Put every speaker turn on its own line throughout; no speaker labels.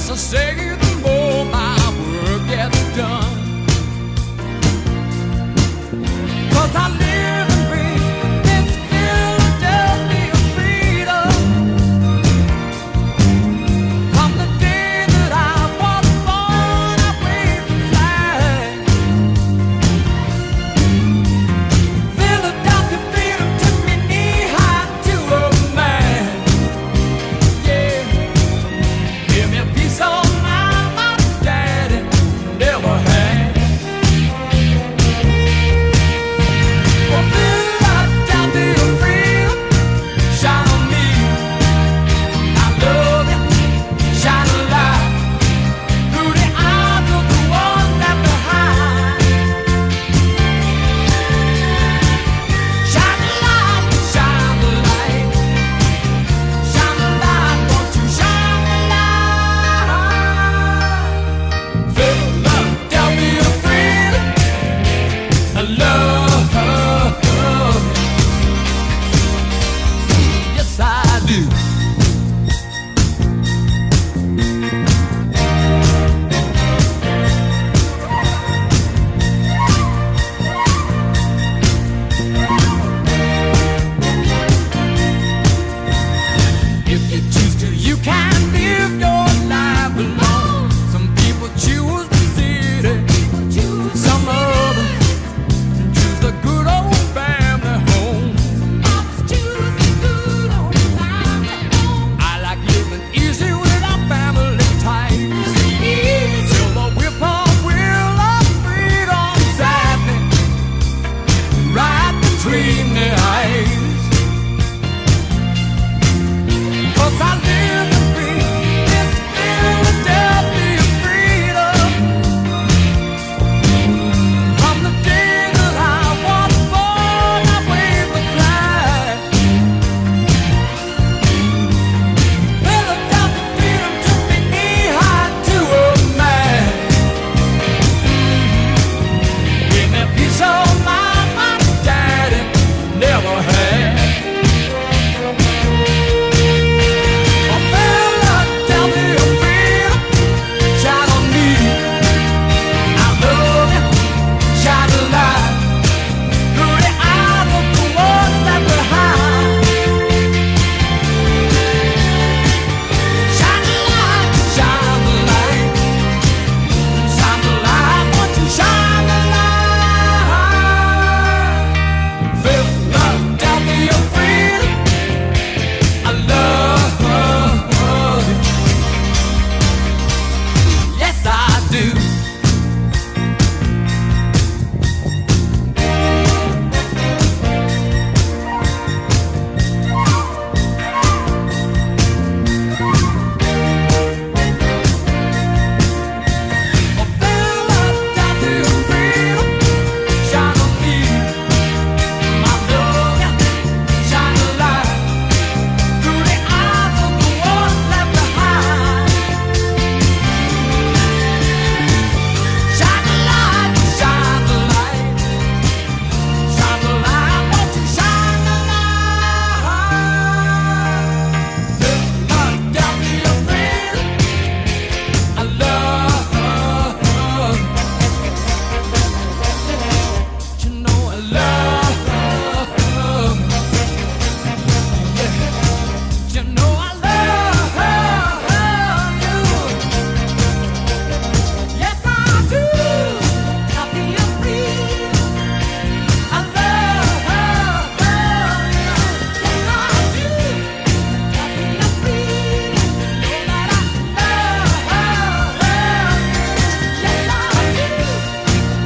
less I say, the more my work gets done. 'Cause I live and breathe this Philadelphia freedom. From the day that I was born, I waved the flag. Philadelphia freedom took me knee-high to a man. Yeah, give me a piece of mind my daddy never had. For Philadelphia freedom, shine on me. I love you, shine a light through the eyes of the ones left behind. Shine the light, shine the light, shine the light, won't you shine the light? Philadelphia freedom, I love, yes I do. If you choose to, you can live your life alone. Some people choose the city, some of them choose the good old family home. I like living easy without family ties. Till the whip-on-wheel of freedom sat me right between the eyes. 'Cause I live and breathe this Philadelphia freedom. From the day that I was born, I waved the flag. Philadelphia freedom took me knee-high to a man. Give me a piece of mind my daddy never had. For Philadelphia freedom, shine on me. I love you, shine a light through the eyes of the ones left behind. Shine the light, shine the light, shine the light, won't you shine the light? Philadelphia freedom, I love you. Yes, I do. For Philadelphia freedom, shine on me. I love you, shine a light through the eyes of the ones left behind. Shine the light, shine the light, shine the light, won't you shine the light? Philadelphia freedom, I love. You know I love. Yeah. You know I love you. Yes, I do. Philadelphia freedom, I love you. Yes, I do. Philadelphia freedom, know that I love you. Yes, I do.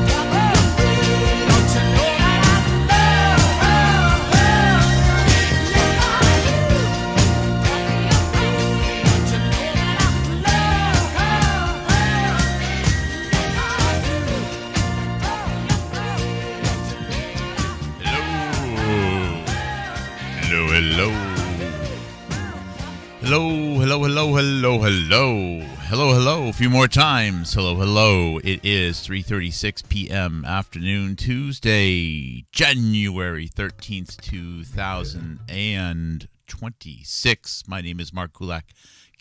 Philadelphia freedom, don't you know that I love you? Yes, I do. Philadelphia freedom, don't you know that I
Hello. Hello. A few more times. Hello. It is 3:36 p.m. afternoon, Tuesday, January 13th, 2026. My name is Mark Kulak.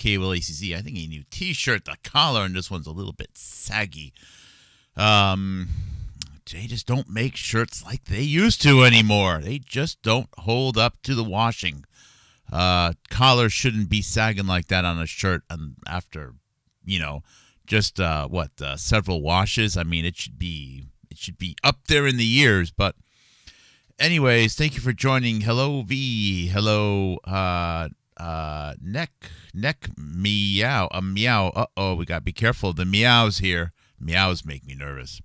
KWACZ. I think a new T-shirt. The collar on this one's a little bit saggy. They just don't make shirts like they used to anymore. They just don't hold up to the washing. Collars shouldn't be sagging like that on a shirt after, just several washes. I mean, it should be up there in the years. But anyways, thank you for joining. Hello V. Hello neck meow meow. We gotta be careful. The meows here. Meows make me nervous.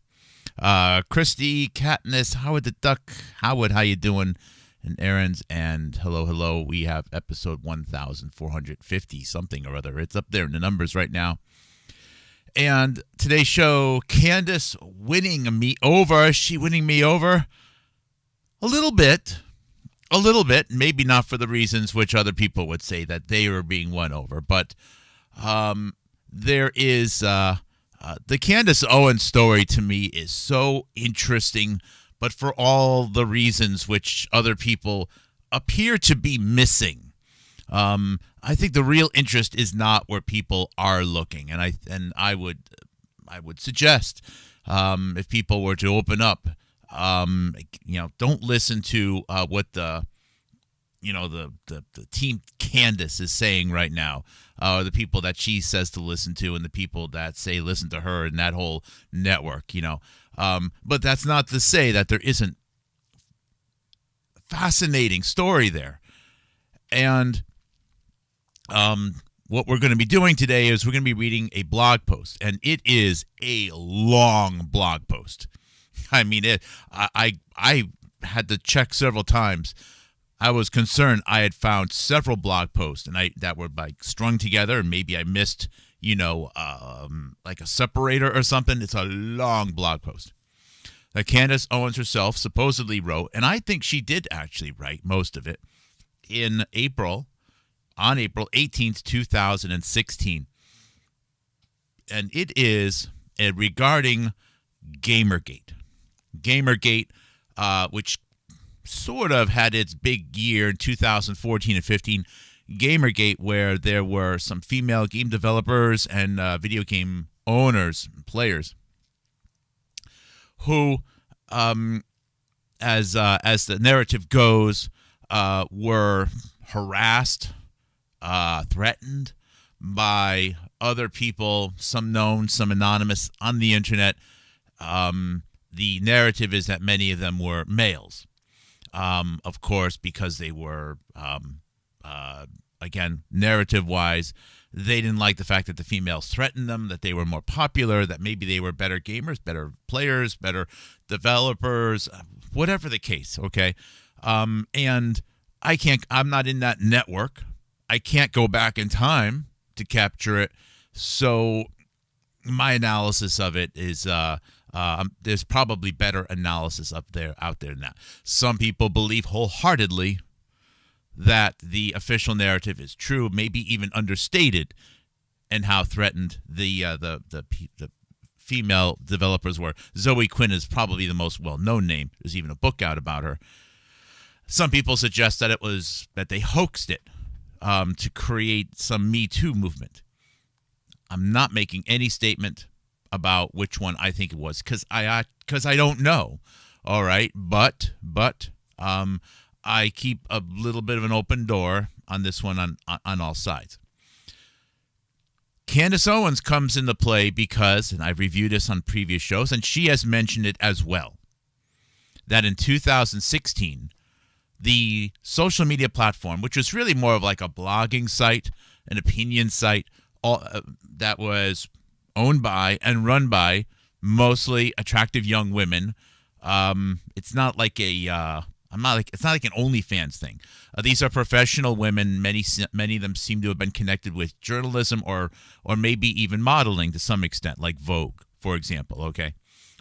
Christy, Katniss, Howard the Duck, Howard, how you doing? And Aaron's, and hello. We have episode 1450 something or other. It's up there in the numbers right now. And today's show, Candace winning me over. Is she winning me over? A little bit. Maybe not for the reasons which other people would say that they were being won over. But there is the Candace Owens story to me is so interesting, but for all the reasons which other people appear to be missing. I think the real interest is not where people are looking, and I would suggest if people were to open up, don't listen to what the team Candace is saying right now, the people that she says to listen to, and the people that say listen to her, and that whole network, But that's not to say that there isn't fascinating story there. And what we're going to be doing today is we're going to be reading a blog post, and it is a long blog post. I mean, I had to check several times. I was concerned I had found several blog posts that were strung together, and maybe I missed, like a separator or something. It's a long blog post that Candace Owens herself supposedly wrote, and I think she did actually write most of it on April 18th, 2016. And it is regarding Gamergate. Gamergate, which sort of had its big year in 2014 and 15, Gamergate, where there were some female game developers and video game owners and players who, as the narrative goes, were harassed, threatened by other people, some known, some anonymous, on the internet. The narrative is that many of them were males. Of course, because they were, again, narrative-wise, they didn't like the fact that the females threatened them, that they were more popular, that maybe they were better gamers, better players, better developers, whatever the case, okay? And I'm not in that network. I can't go back in time to capture it. So my analysis of it is there's probably better analysis out there than that. Some people believe wholeheartedly that the official narrative is true, maybe even understated, and how threatened the female developers were. Zoe Quinn is probably the most well-known name. There's even a book out about her. Some people suggest that they hoaxed it to create some Me Too movement. I'm not making any statement about which one I think it was, because I don't know. All right, but I keep a little bit of an open door on this one on all sides. Candace Owens comes into play because, and I've reviewed this on previous shows, and she has mentioned it as well, that in 2016, the social media platform, which was really more of like a blogging site, an opinion site, that was owned by and run by mostly attractive young women. It's not like it's not like an OnlyFans thing. These are professional women. Many of them seem to have been connected with journalism or maybe even modeling to some extent, like Vogue, for example. Okay,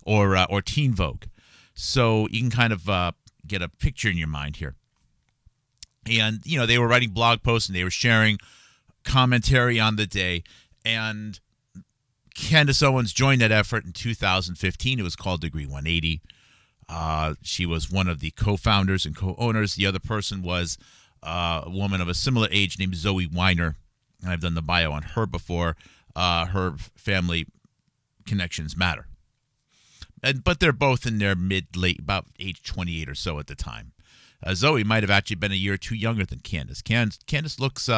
or Teen Vogue. So you can kind of get a picture in your mind here. And they were writing blog posts and they were sharing commentary on the day. And Candace Owens joined that effort in 2015. It was called Degree 180. She was one of the co-founders and co-owners. The other person was a woman of a similar age named Zoe Weiner, and I've done the bio on her before. Her family connections matter. But they're both in their mid-late, about age 28 or so at the time. Zoe might have actually been a year or two younger than Candace. Candace looks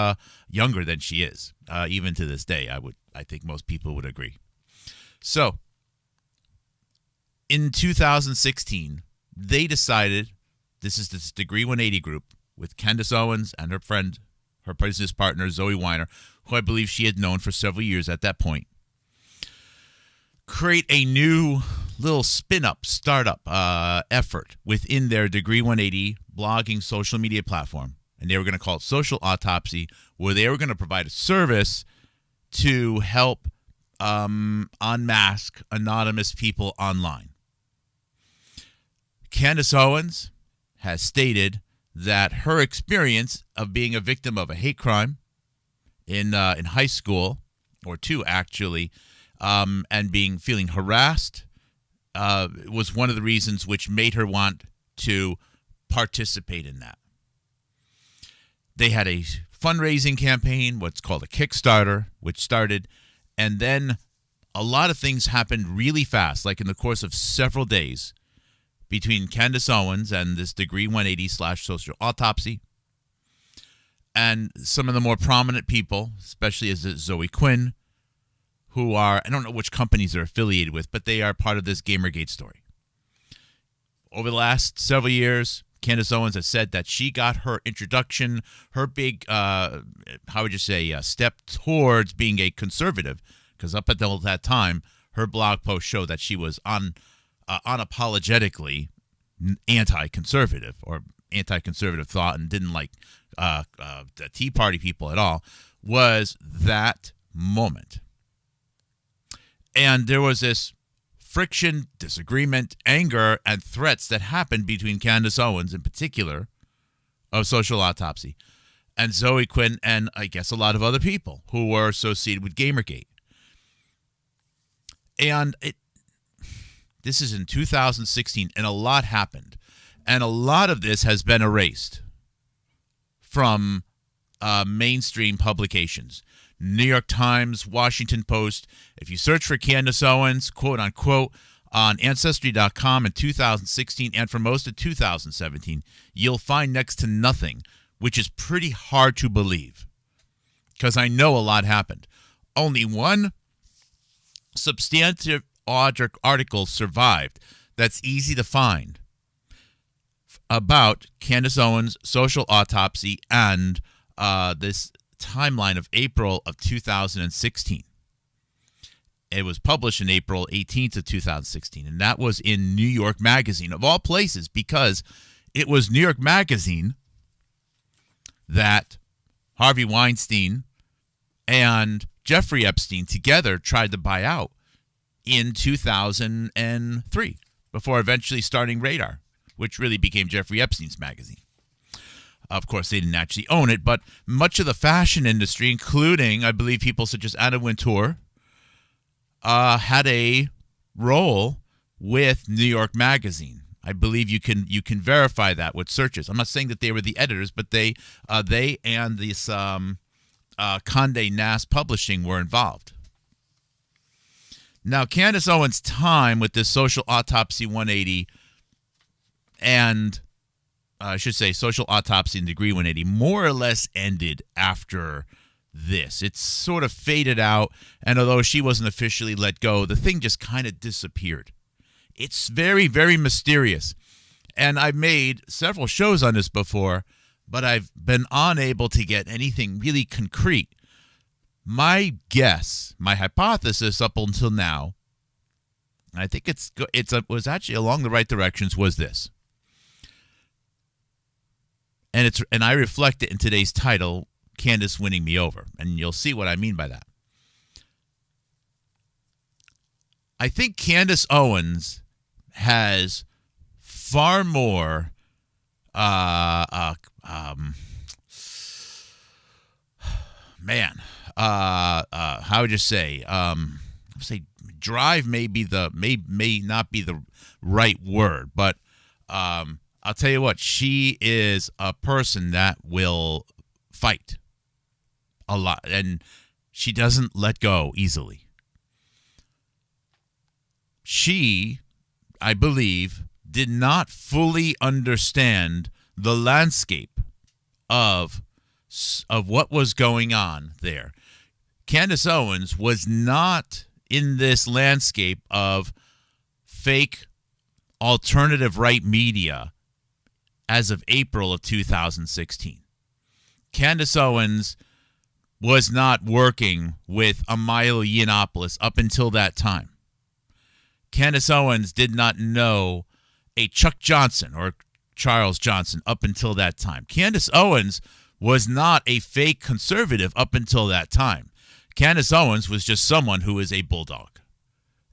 younger than she is, even to this day. I think most people would agree. So, in 2016, they decided, this is this Degree 180 group with Candace Owens and her business partner, Zoe Weiner, who I believe she had known for several years at that point, create a new little spin-up, startup effort within their Degree 180 blogging social media platform. And they were going to call it Social Autopsy, where they were going to provide a service to help unmask anonymous people online. Candace Owens has stated that her experience of being a victim of a hate crime in high school, or two actually, and feeling harassed, was one of the reasons which made her want to participate in that. They had a fundraising campaign, what's called a Kickstarter, which started, and then a lot of things happened really fast, like in the course of several days, between Candace Owens and this Degree 180/Social Autopsy, and some of the more prominent people, especially as Zoe Quinn, who are, I don't know which companies they're affiliated with, but they are part of this Gamergate story. Over the last several years, Candace Owens has said that she got her introduction, her big, step towards being a conservative, because up until that time, her blog posts show that she was unapologetically anti-conservative or anti-conservative thought and didn't like the Tea Party people at all, was that moment. And there was this friction, disagreement, anger, and threats that happened between Candace Owens, in particular, of Social Autopsy, and Zoe Quinn, and I guess a lot of other people who were associated with Gamergate. And this is in 2016, and a lot happened. And a lot of this has been erased from mainstream publications. New York Times, Washington Post. If you search for Candace Owens, quote unquote, on Ancestry.com in 2016 and for most of 2017, you'll find next to nothing, which is pretty hard to believe, because I know a lot happened. Only one substantive article survived that's easy to find about Candace Owens' Social Autopsy and this timeline of April of 2016. It was published in April 18th of 2016, and that was in New York Magazine, of all places, because it was New York Magazine that Harvey Weinstein and Jeffrey Epstein together tried to buy out in 2003, before eventually starting Radar, which really became Jeffrey Epstein's magazine. Of course, they didn't actually own it, but much of the fashion industry, including, I believe, people such as Anna Wintour, had a role with New York Magazine. I believe you can verify that with searches. I'm not saying that they were the editors, but they and this Condé Nast Publishing were involved. Now, Candace Owens' time with this Social Autopsy 180 and Social Autopsy and Degree 180 more or less ended after this. It's sort of faded out, and although she wasn't officially let go, the thing just kind of disappeared. It's very, very mysterious, and I've made several shows on this before, but I've been unable to get anything really concrete. My guess, my hypothesis up until now, and I think it was actually along the right directions, was this. And I reflect it in today's title, Candace Winning Me Over, and you'll see what I mean by that. I think Candace Owens has far more how would you say? Say drive may not be the right word, but I'll tell you what, she is a person that will fight a lot, and she doesn't let go easily. She, I believe, did not fully understand the landscape of what was going on there. Candace Owens was not in this landscape of fake alternative right media as of April of 2016. Candace Owens was not working with Milo Yiannopoulos up until that time. Candace Owens did not know a Chuck Johnson or Charles Johnson up until that time. Candace Owens was not a fake conservative up until that time. Candace Owens was just someone who is a bulldog.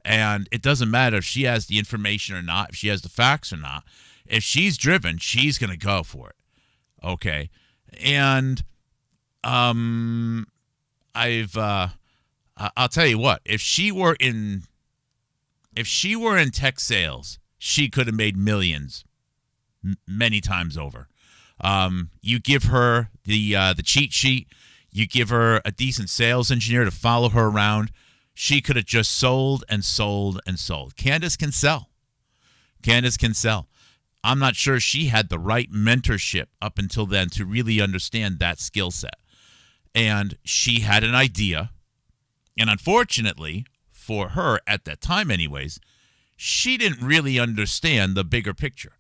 And it doesn't matter if she has the information or not, if she has the facts or not. If she's driven, she's going to go for it. Okay. And I'll tell you what, if she were in tech sales, she could have made millions many times over. You give her the cheat sheet, you give her a decent sales engineer to follow her around, she could have just sold and sold and sold. Candace can sell. Candace can sell. I'm not sure she had the right mentorship up until then to really understand that skill set. And she had an idea, and unfortunately, for her at that time anyways, she didn't really understand the bigger picture.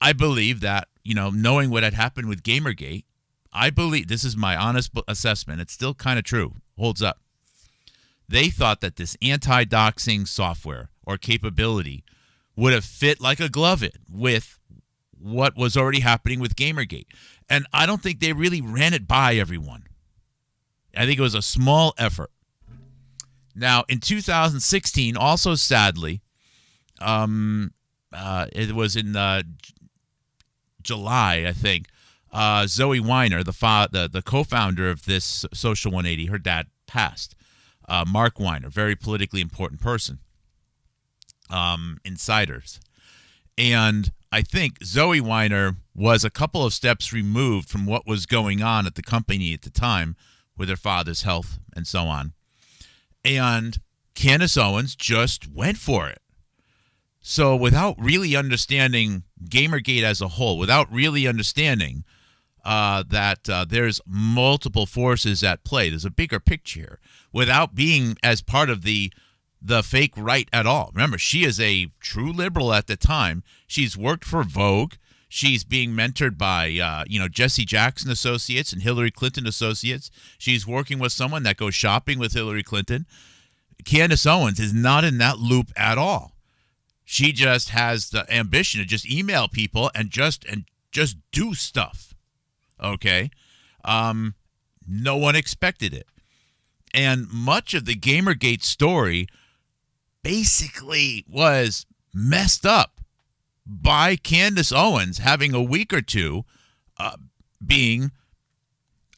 I believe that, knowing what had happened with Gamergate, I believe, this is my honest assessment, it's still kind of true, holds up. They thought that this anti-doxing software or capability would have fit like a glove with what was already happening with Gamergate. And I don't think they really ran it by everyone. I think it was a small effort. Now, in 2016, also sadly, it was in July, I think, Zoe Weiner, the co-founder of this Social 180, her dad passed. Mark Weiner, very politically important person. Insiders. And I think Zoe Weiner was a couple of steps removed from what was going on at the company at the time with her father's health and so on. And Candace Owens just went for it. So without really understanding Gamergate as a whole, without really understanding that there's multiple forces at play, there's a bigger picture here, without being as part of the fake right at all. Remember, she is a true liberal at the time. She's worked for Vogue. She's being mentored by, Jesse Jackson Associates and Hillary Clinton Associates. She's working with someone that goes shopping with Hillary Clinton. Candace Owens is not in that loop at all. She just has the ambition to just email people and just do stuff. Okay? No one expected it. And much of the Gamergate story basically was messed up by Candace Owens having a week or two being,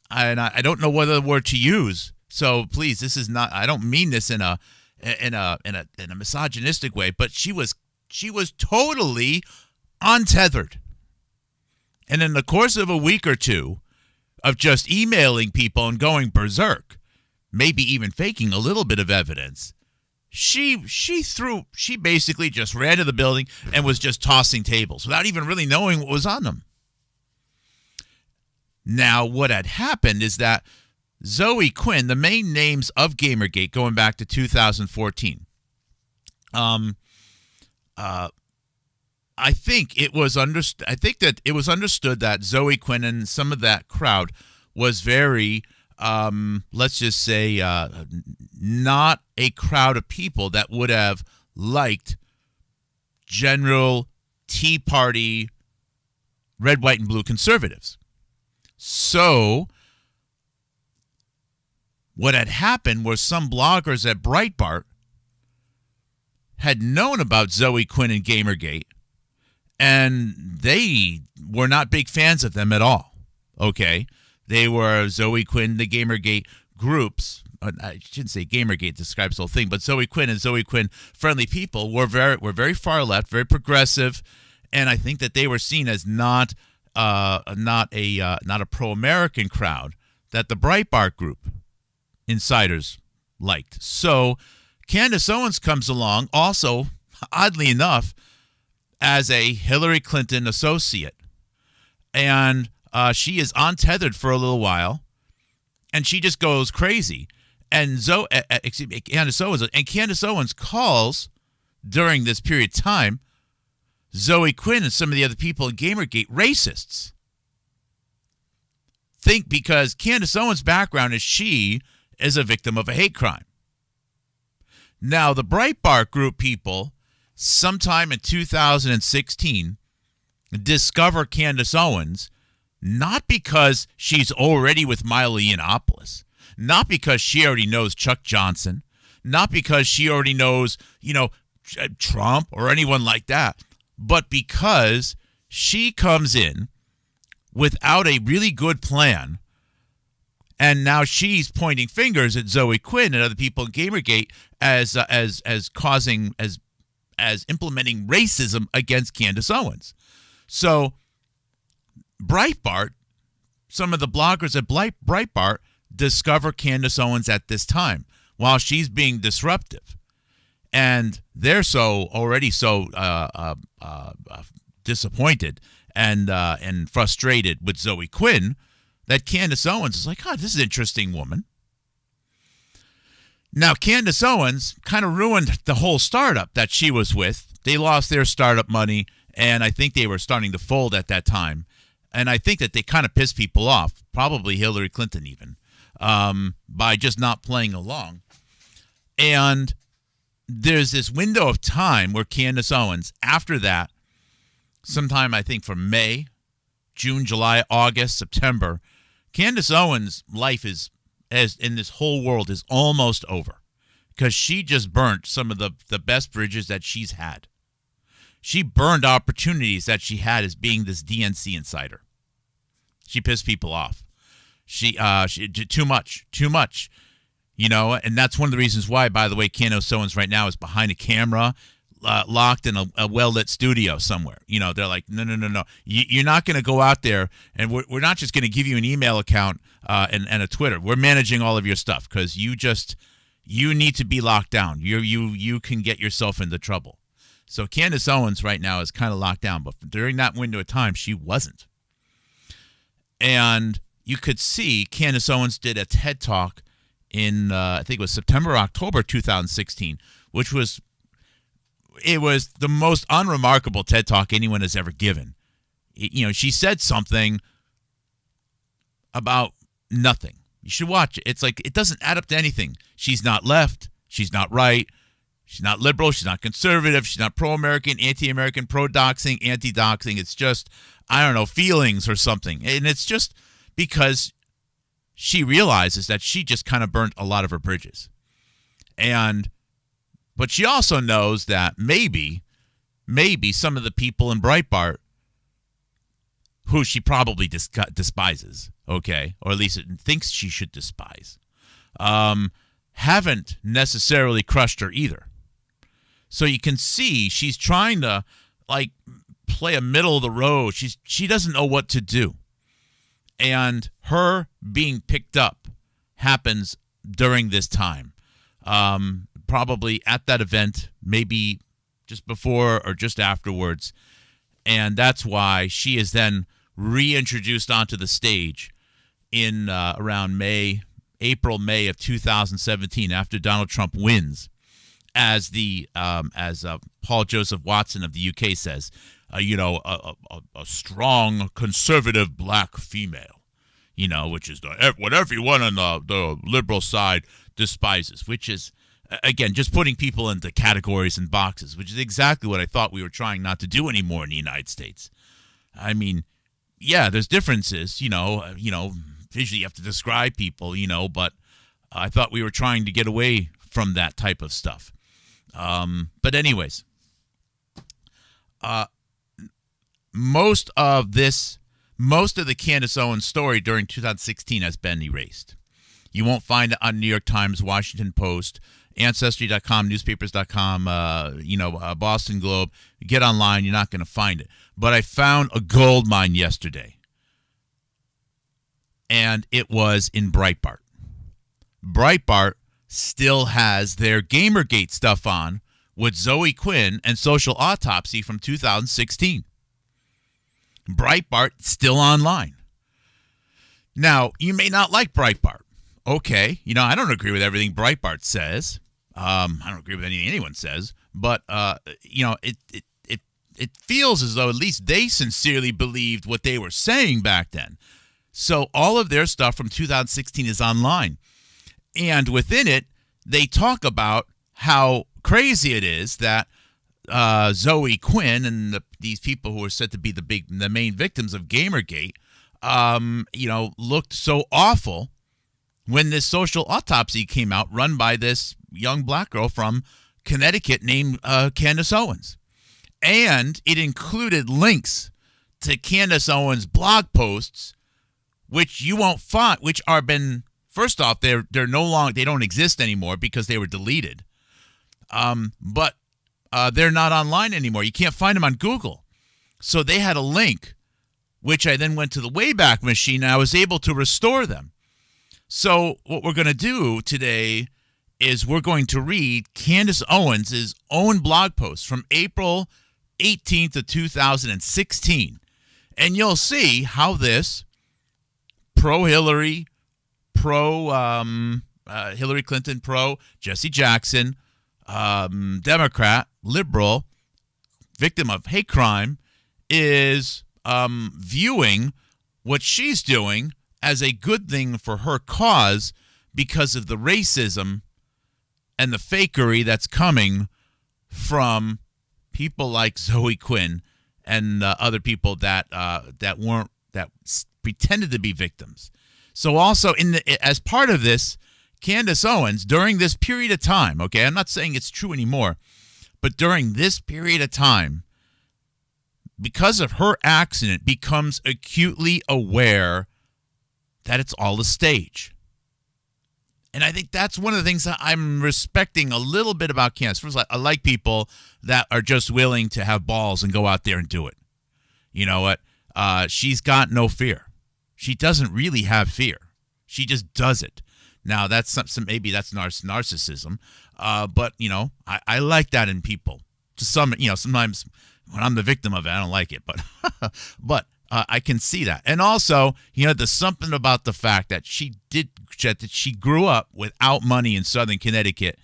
and I don't know what other word to use. So please, this is not, I don't mean this in a misogynistic way, but she was totally untethered. And in the course of a week or two of just emailing people and going berserk, maybe even faking a little bit of evidence, she basically just ran to the building and was just tossing tables without even really knowing what was on them. Now, what had happened is that Zoe Quinn, the main names of Gamergate going back to 2014, I think it was that it was understood that Zoe Quinn and some of that crowd was very, let's just say, not a crowd of people that would have liked general Tea Party, red, white, and blue conservatives. So what had happened was some bloggers at Breitbart had known about Zoe Quinn and Gamergate, and they were not big fans of them at all. Okay? They were Zoe Quinn, the Gamergate groups. I shouldn't say Gamergate describes the whole thing, but Zoe Quinn and Zoe Quinn friendly people were very far left, very progressive, and I think that they were seen as not a pro-American crowd that the Breitbart Group insiders liked. So Candace Owens comes along, also, oddly enough, as a Hillary Clinton associate. And she is untethered for a little while, and she just goes crazy. And Candace Owens calls during this period of time Zoe Quinn and some of the other people in Gamergate racists. Think because Candace Owens' background is she is a victim of a hate crime. Now, the Breitbart Group people, sometime in 2016, discover Candace Owens, not because she's already with Milo Yiannopoulos, not because she already knows Chuck Johnson, not because she already knows, Trump or anyone like that, but because she comes in without a really good plan, and now she's pointing fingers at Zoe Quinn and other people in Gamergate as implementing racism against Candace Owens. So Breitbart, some of the bloggers at Breitbart discover Candace Owens at this time while she's being disruptive. And they're already so disappointed and frustrated with Zoe Quinn that Candace Owens is like, this is an interesting woman. Now, Candace Owens kind of ruined the whole startup that she was with. They lost their startup money, and I think they were starting to fold at that time. And I think that they kind of pissed people off, probably Hillary Clinton even, by just not playing along. And there's this window of time where Candace Owens, after that, sometime I think from May, June, July, August, September, Candace Owens' life in this whole world is almost over because she just burnt some of the best bridges that she's had. She burned opportunities that she had as being this DNC insider. She pissed people off. She did too much, and that's one of the reasons why, by the way, Candace Owens right now is behind a camera, locked in a well-lit studio somewhere. They're like, no. You're not going to go out there, and we're not just going to give you an email account and a Twitter. We're managing all of your stuff because you need to be locked down. You can get yourself into trouble. So Candace Owens right now is kind of locked down, but during that window of time, she wasn't. And you could see Candace Owens did a TED Talk in, I think it was September or October 2016, which was the most unremarkable TED Talk anyone has ever given. She said something about nothing. You should watch it. It's like it doesn't add up to anything. She's not left. She's not right. She's not liberal. She's not conservative. She's not pro-American, anti-American, pro-doxing, anti-doxing. It's just, feelings or something. And it's just because she realizes that she just kind of burnt a lot of her bridges. But she also knows that maybe some of the people in Breitbart, who she probably despises, okay, or at least thinks she should despise, haven't necessarily crushed her either. So you can see she's trying to play a middle of the road. She doesn't know what to do. And her being picked up happens during this time. Probably at that event, maybe just before or just afterwards. And that's why she is then reintroduced onto the stage in around April, May of 2017, after Donald Trump wins, as Paul Joseph Watson of the UK says, a strong conservative black female, which is what everyone on the liberal side despises, which is, again, just putting people into categories and boxes, which is exactly what I thought we were trying not to do anymore in the United States. I mean, yeah, there's differences, visually you have to describe people, but I thought we were trying to get away from that type of stuff. But anyways, most of the Candace Owens story during 2016 has been erased. You won't find it on New York Times, Washington Post, Ancestry.com, newspapers.com, Boston Globe. Get online, you're not going to find it. But I found a gold mine yesterday. and it was in Breitbart. Breitbart still has their Gamergate stuff on with Zoe Quinn and Social Autopsy from 2016. Breitbart still online. Now, you may not like Breitbart. Okay, I don't agree with everything Breitbart says. I don't agree with anything anyone says, but it feels as though at least they sincerely believed what they were saying back then. So all of their stuff from 2016 is online. And within it, they talk about how crazy it is that Zoe Quinn and these people who are said to be the main victims of Gamergate, looked so awful when this Social Autopsy came out, run by this young black girl from Connecticut named Candace Owens. And it included links to Candace Owens' blog posts, which you won't find, which are been, first off, they're no longer, they don't exist anymore because they were deleted. But they're not online anymore. You can't find them on Google. So they had a link, which I then went to the Wayback Machine, and I was able to restore them. So what we're going to do today is we're going to read Candace Owens' own blog post from April 18th of 2016. And you'll see how this pro-Hillary, Hillary Clinton, pro-Jesse Jackson, Democrat, liberal, victim of hate crime, is viewing what she's doing as a good thing for her cause because of the racism and the fakery that's coming from people like Zoe Quinn and other people that pretended to be victims. So also as part of this, Candace Owens, during this period of time, okay, I'm not saying it's true anymore, but during this period of time, because of her accident, becomes acutely aware that it's all a stage. And I think that's one of the things that I'm respecting a little bit about Candace. First, I like people that are just willing to have balls and go out there and do it. You know what? She's got no fear. She doesn't really have fear. She just does it. Now, that's something, maybe that's narcissism. But, I like that in people. To some, sometimes when I'm the victim of it, I don't like it. But I can see that. And also, there's something about the fact that she grew up without money in Southern Connecticut.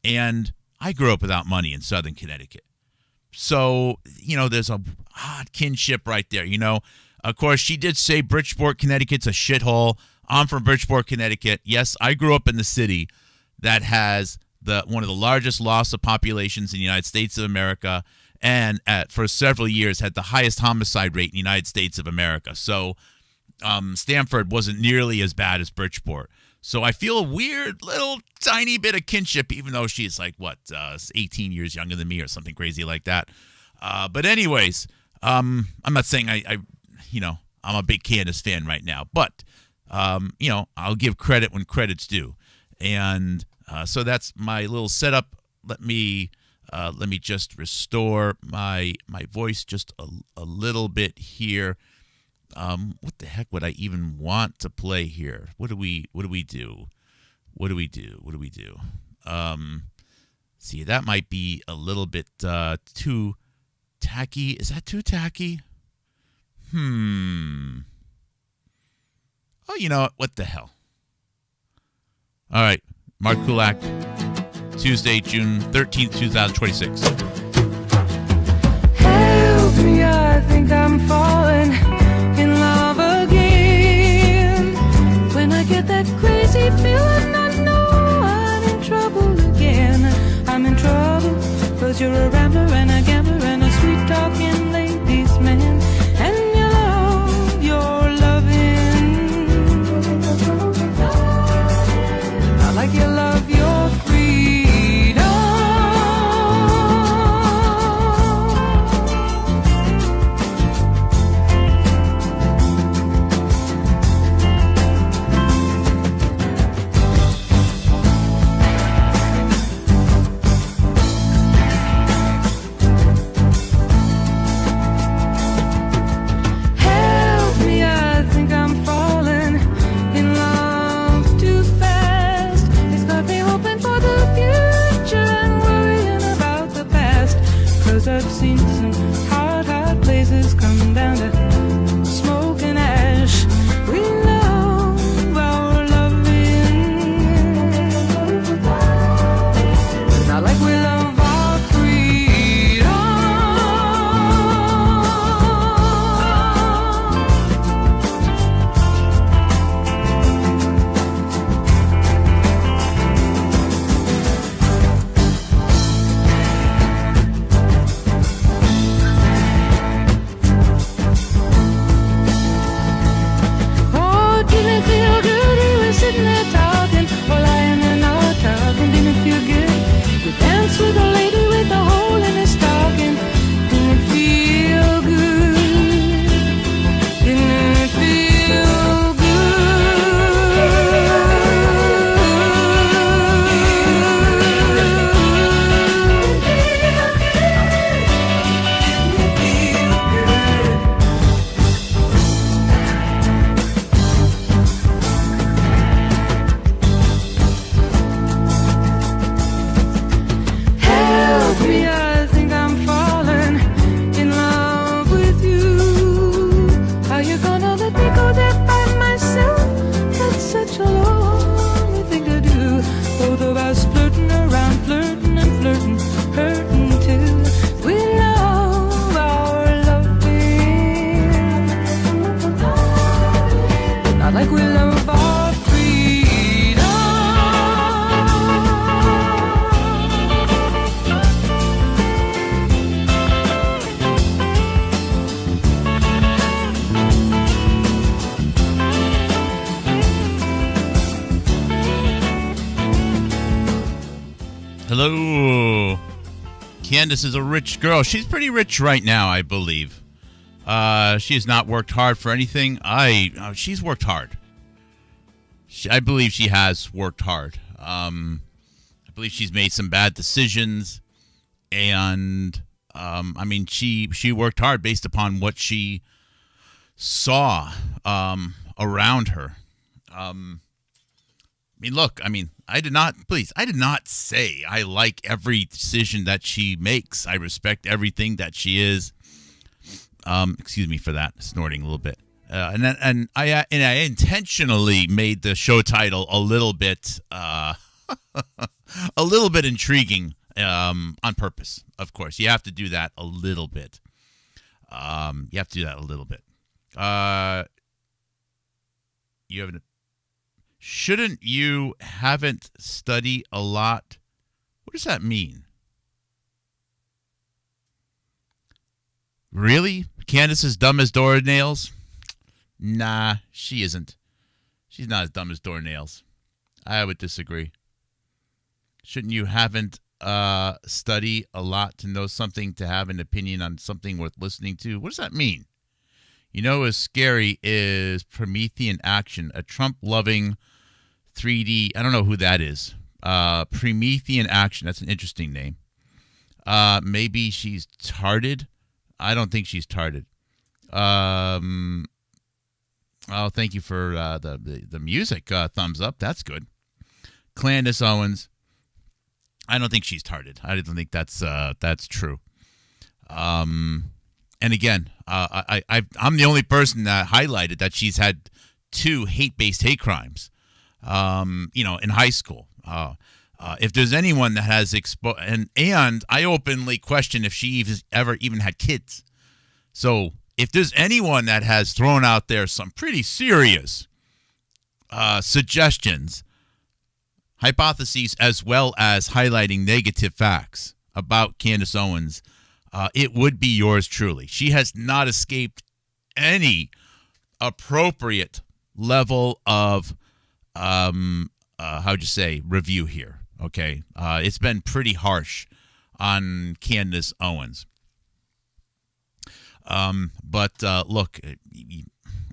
And I grew up without money in Southern Connecticut. So, there's a odd kinship right there. Of course, she did say Bridgeport, Connecticut's a shithole. I'm from Bridgeport, Connecticut. Yes, I grew up in the city that has one of the largest loss of populations in the United States of America, and for several years had the highest homicide rate in the United States of America. So Stamford wasn't nearly as bad as Bridgeport. So I feel a weird little tiny bit of kinship, even though she's 18 years younger than me or something crazy like that. But anyways, I'm not saying I'm a big Candace fan right now, but I'll give credit when credit's due. And so that's my little setup. Let me just restore my voice just a little bit here. What the heck would I even want to play here? What do we do? See, that might be a little bit too tacky. Is that too tacky? Oh, you know what? What the hell? All right. Mark Kulak, Tuesday, June 13th, 2026.
Help me, I think I'm falling in love again. When I get that crazy feeling, I know I'm in trouble again. I'm in trouble, 'cause you're a rambler and a gambler and a sweet-talking ladies' man. And you love your loving. I like you love your freedom.
Hello. Candace is a rich girl. She's pretty rich right now, I believe. She has not worked hard for anything. She's worked hard. I believe she has worked hard. I believe she's made some bad decisions, and she worked hard based upon what she saw around her. I did not say I like every decision that she makes. I respect everything that she is. Excuse me for that, snorting a little bit. And I intentionally made the show title a little bit intriguing on purpose. Of course, you have to do that a little bit. Shouldn't you haven't study a lot? What does that mean? Really? Candace is dumb as doornails? Nah, she isn't. She's not as dumb as doornails. I would disagree. Shouldn't you haven't study a lot to know something, to have an opinion on something worth listening to? What does that mean? You know, as scary is Promethean Action, a Trump-loving 3D. I don't know who that is. Promethean Action. That's an interesting name. Maybe she's tarded. I don't think she's tarded. Thank you for the music. Thumbs up. That's good. Candace Owens. I don't think she's tarded. I don't think that's true. And again, I'm the only person that highlighted that she's had 2 hate-based hate crimes. In high school. If there's anyone that has and I openly question if she ever even had kids. So if there's anyone that has thrown out there some pretty serious suggestions, hypotheses, as well as highlighting negative facts about Candace Owens, it would be yours truly. She has not escaped any appropriate level of review here. Okay. It's been pretty harsh on Candace Owens. Look,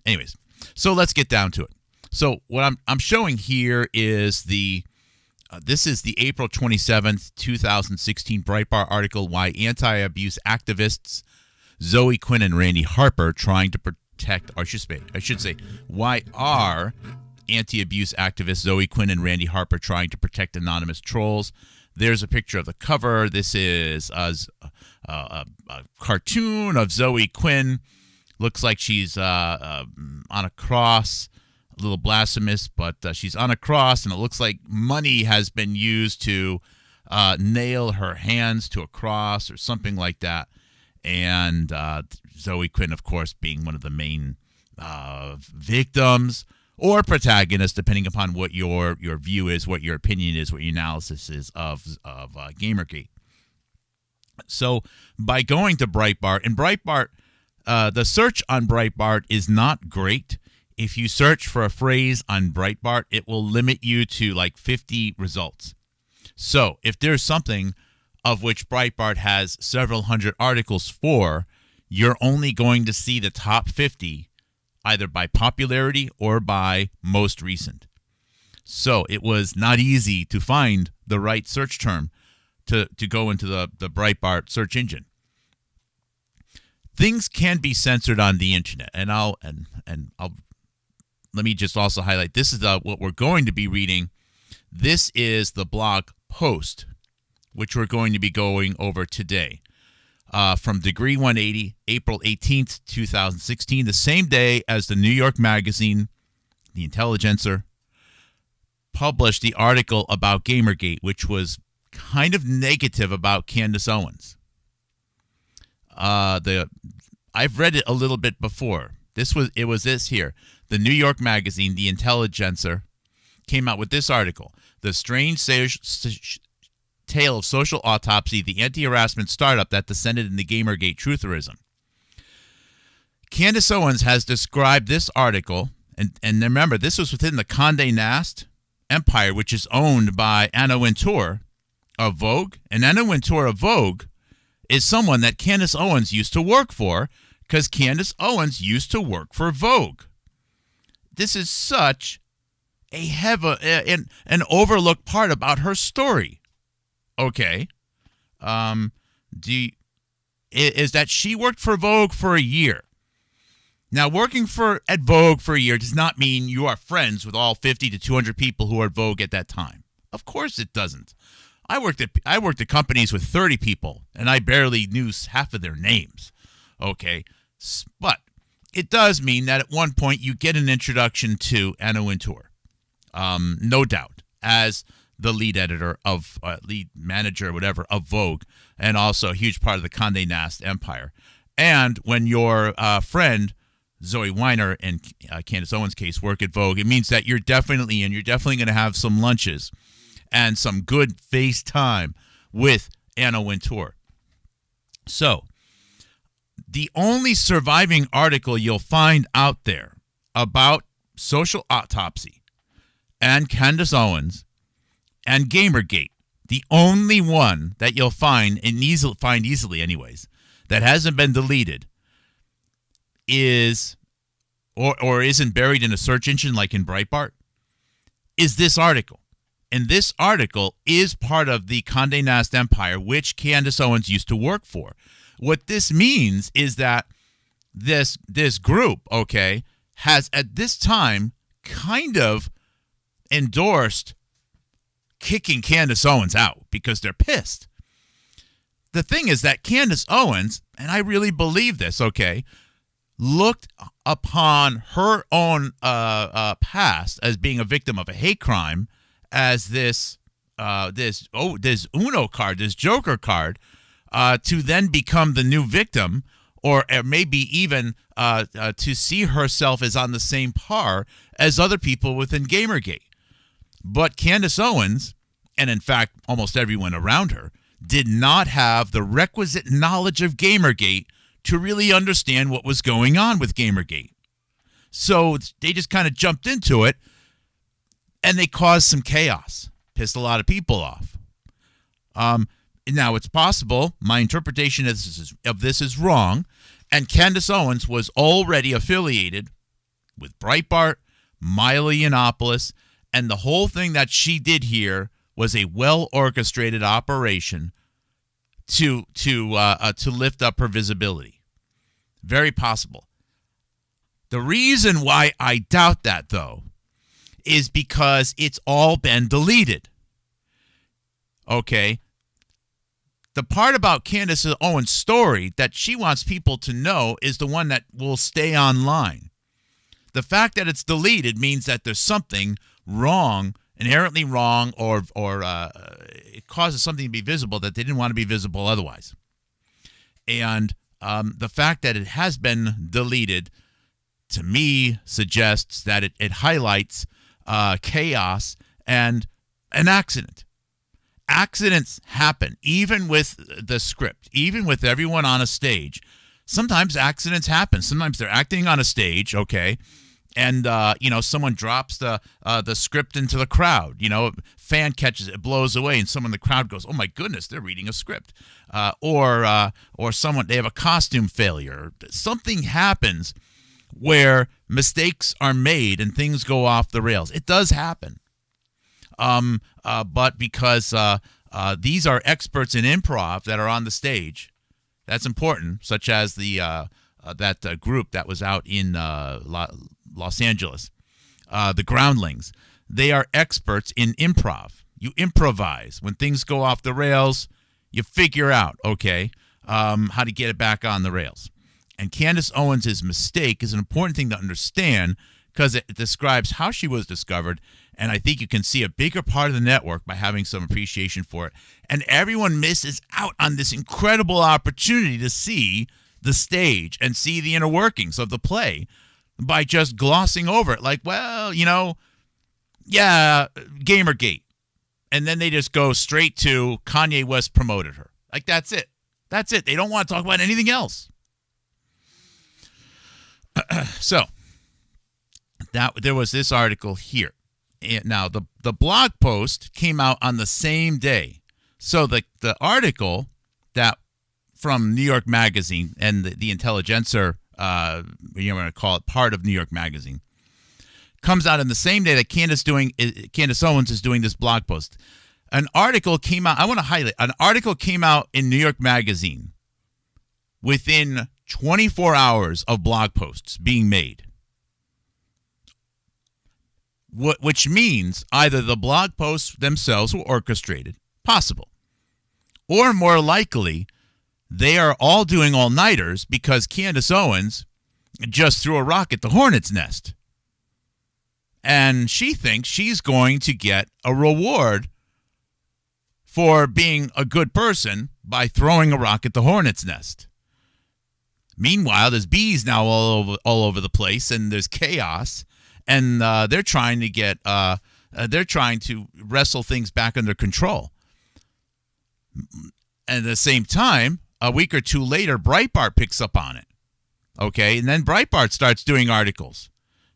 anyways, so let's get down to it. So what I'm showing here is this is the April 27th, 2016 Breitbart article, Why Anti-Abuse Activists Zoe Quinn and Randy Harper Trying to Protect, or I should say, why are anti-abuse activists Zoe Quinn and Randy Harper trying to protect anonymous trolls? There's a picture of the cover. This is a cartoon of Zoe Quinn. Looks like she's on a cross, a little blasphemous, but she's on a cross, and it looks like money has been used to nail her hands to a cross or something like that. And Zoe Quinn, of course, being one of the main victims or protagonist, depending upon what your view is, what your opinion is, what your analysis is of Gamergate. So by going to Breitbart, and Breitbart, the search on Breitbart is not great. If you search for a phrase on Breitbart, it will limit you to like 50 results. So if there's something of which Breitbart has several hundred articles for, you're only going to see the top 50 either by popularity or by most recent. So it was not easy to find the right search term to go into the Breitbart search engine. Things can be censored on the internet, and I'll let me just also highlight, this is what we're going to be reading. This is the blog post, which we're going to be going over today. From Degree 180, April 18th, 2016, the same day as the New York Magazine, The Intelligencer, published the article about Gamergate, which was kind of negative about Candace Owens. I've read it a little bit before. It was this here. The New York Magazine, The Intelligencer, came out with this article. The strange tale of social autopsy, the anti-harassment startup that descended into Gamergate trutherism. Candace Owens has described this article, and remember, this was within the Condé Nast empire, which is owned by Anna Wintour, of Vogue. And Anna Wintour of Vogue is someone that Candace Owens used to work for, because Candace Owens used to work for Vogue. This is such an overlooked part about her story. Okay. Is that she worked for Vogue for a year. Now, working at Vogue for a year does not mean you are friends with all 50 to 200 people who are at Vogue at that time. Of course it doesn't. I worked at companies with 30 people, and I barely knew half of their names. Okay, but it does mean that at one point you get an introduction to Anna Wintour, no doubt, as the lead editor of, lead manager, whatever, of Vogue, and also a huge part of the Condé Nast empire. And when your friend Zoe Weiner and Candace Owens' case work at Vogue, it means that you're definitely going to have some lunches and some good face time with Anna Wintour. So, the only surviving article you'll find out there about Social Autopsy and Candace Owens and Gamergate, the only one that you'll find easily anyways, that hasn't been deleted, is or isn't buried in a search engine like in Breitbart, is this article. And this article is part of the Condé Nast empire, which Candace Owens used to work for. What this means is that this group, okay, has at this time kind of endorsed kicking Candace Owens out because they're pissed. The thing is that Candace Owens, and I really believe this, okay, looked upon her own past as being a victim of a hate crime as this Uno card, this Joker card, to then become the new victim, or maybe even to see herself as on the same par as other people within Gamergate. But Candace Owens, and in fact almost everyone around her, did not have the requisite knowledge of Gamergate to really understand what was going on with Gamergate. So they just kind of jumped into it, and they caused some chaos, pissed a lot of people off. Now, it's possible my interpretation of this is wrong, and Candace Owens was already affiliated with Breitbart, Milo Yiannopoulos, and the whole thing that she did here was a well-orchestrated operation to lift up her visibility. Very possible. The reason why I doubt that, though, is because it's all been deleted. Okay? The part about Candace Owens' story that she wants people to know is the one that will stay online. The fact that it's deleted means that there's something wrong, inherently wrong, or it causes something to be visible that they didn't want to be visible otherwise. And the fact that it has been deleted, to me, suggests that it highlights chaos and an accident. Accidents happen, even with the script, even with everyone on a stage. Sometimes accidents happen. Sometimes they're acting on a stage, okay, and someone drops the script into the crowd. Fan catches it, blows away, and someone in the crowd goes, "Oh my goodness, they're reading a script," or someone, they have a costume failure. Something happens where mistakes are made and things go off the rails. It does happen. But because these are experts in improv that are on the stage, that's important, such as that group that was out in Los Angeles, the Groundlings. They are experts in improv. You improvise. When things go off the rails, you figure out, okay, how to get it back on the rails. And Candace Owens' mistake is an important thing to understand because it describes how she was discovered. And I think you can see a bigger part of the network by having some appreciation for it. And everyone misses out on this incredible opportunity to see the stage and see the inner workings of the play by just glossing over it. Like, well, yeah, Gamergate. And then they just go straight to Kanye West promoted her. Like, that's it. That's it. They don't want to talk about anything else. So, there was this article here. Now, the blog post came out on the same day. So the article that from New York Magazine and the Intelligencer, you're going to call it part of New York Magazine, comes out in the same day that Candace Owens is doing this blog post. An article came out. I want to highlight. An article came out in New York Magazine within 24 hours of blog posts being made. Which means either the blog posts themselves were orchestrated, possible, or more likely, they are all doing all-nighters because Candace Owens just threw a rock at the hornet's nest. And she thinks she's going to get a reward for being a good person by throwing a rock at the hornet's nest. Meanwhile, there's bees now all over the place, and there's chaos, and they're trying to wrestle things back under control. And at the same time, a week or two later, Breitbart picks up on it. Okay, and then Breitbart starts doing articles,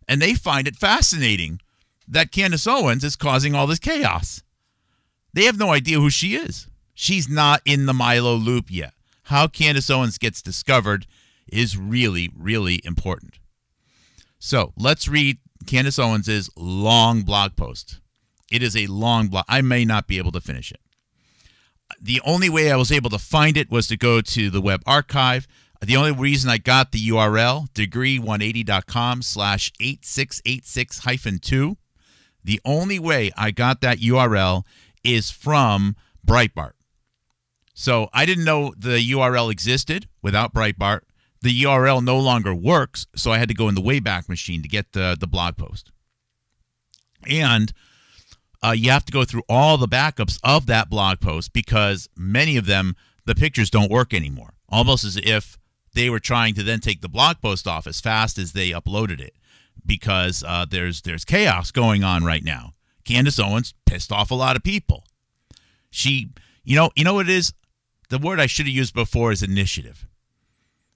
and they find it fascinating that Candace Owens is causing all this chaos. They have no idea who she is. She's not in the Milo loop yet. How Candace Owens gets discovered is really, really important. So let's read Candace Owens' long blog post. It is a long blog. I may not be able to finish it. The only way I was able to find it was to go to the web archive. The only reason I got the URL, degree180.com/8686-2. The only way I got that URL is from Breitbart. So I didn't know the URL existed without Breitbart. The URL no longer works, so I had to go in the Wayback Machine to get the blog post. And you have to go through all the backups of that blog post because many of them, the pictures don't work anymore. Almost as if they were trying to then take the blog post off as fast as they uploaded it because there's chaos going on right now. Candace Owens pissed off a lot of people. She, you know what it is? The word I should have used before is initiative.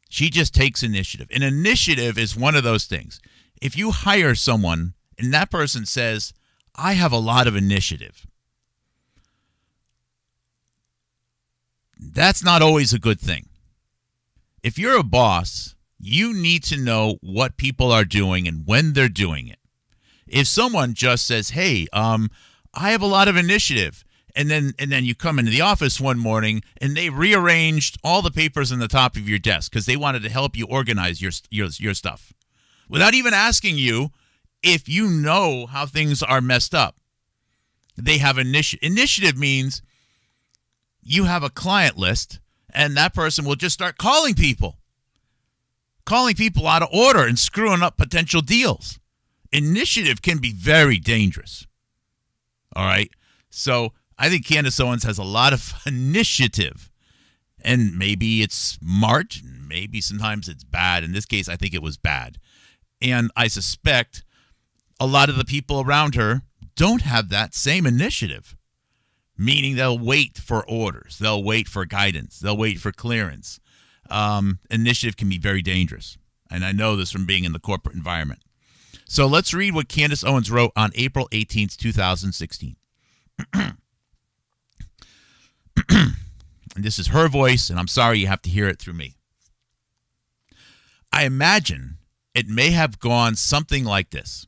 She just takes initiative. An initiative is one of those things. If you hire someone and that person says, I have a lot of initiative, that's not always a good thing. If you're a boss, you need to know what people are doing and when they're doing it. If someone just says, hey, I have a lot of initiative, and then you come into the office one morning and they rearranged all the papers on the top of your desk because they wanted to help you organize your stuff without even asking you if you know how things are messed up. They have initiative. Initiative means you have a client list and that person will just start calling people out of order and screwing up potential deals. Initiative can be very dangerous. All right. So I think Candace Owens has a lot of initiative, and maybe it's smart. Maybe sometimes it's bad. In this case, I think it was bad. And I suspect a lot of the people around her don't have that same initiative, meaning they'll wait for orders. They'll wait for guidance. They'll wait for clearance. Initiative can be very dangerous. And I know this from being in the corporate environment. So let's read what Candace Owens wrote on April 18th, 2016. And this is her voice, and I'm sorry you have to hear it through me. I imagine it may have gone something like this.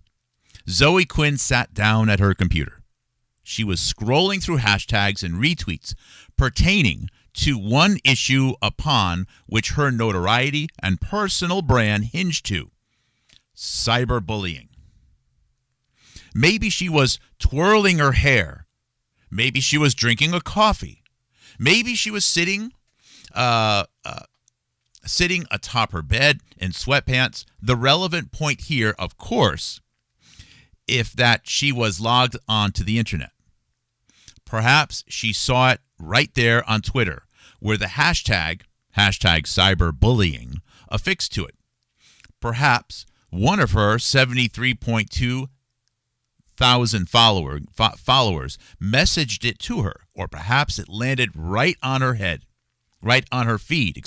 Zoe Quinn sat down at her computer. She was scrolling through hashtags and retweets pertaining to one issue upon which her notoriety and personal brand hinged to: cyberbullying. Maybe she was twirling her hair. Maybe she was drinking a coffee. Maybe she was sitting atop her bed in sweatpants. The relevant point here, of course, if that she was logged onto the internet. Perhaps she saw it right there on Twitter, where the hashtag cyberbullying affixed to it. Perhaps one of her 73.2 thousand followers messaged it to her, or perhaps it landed right on her feed,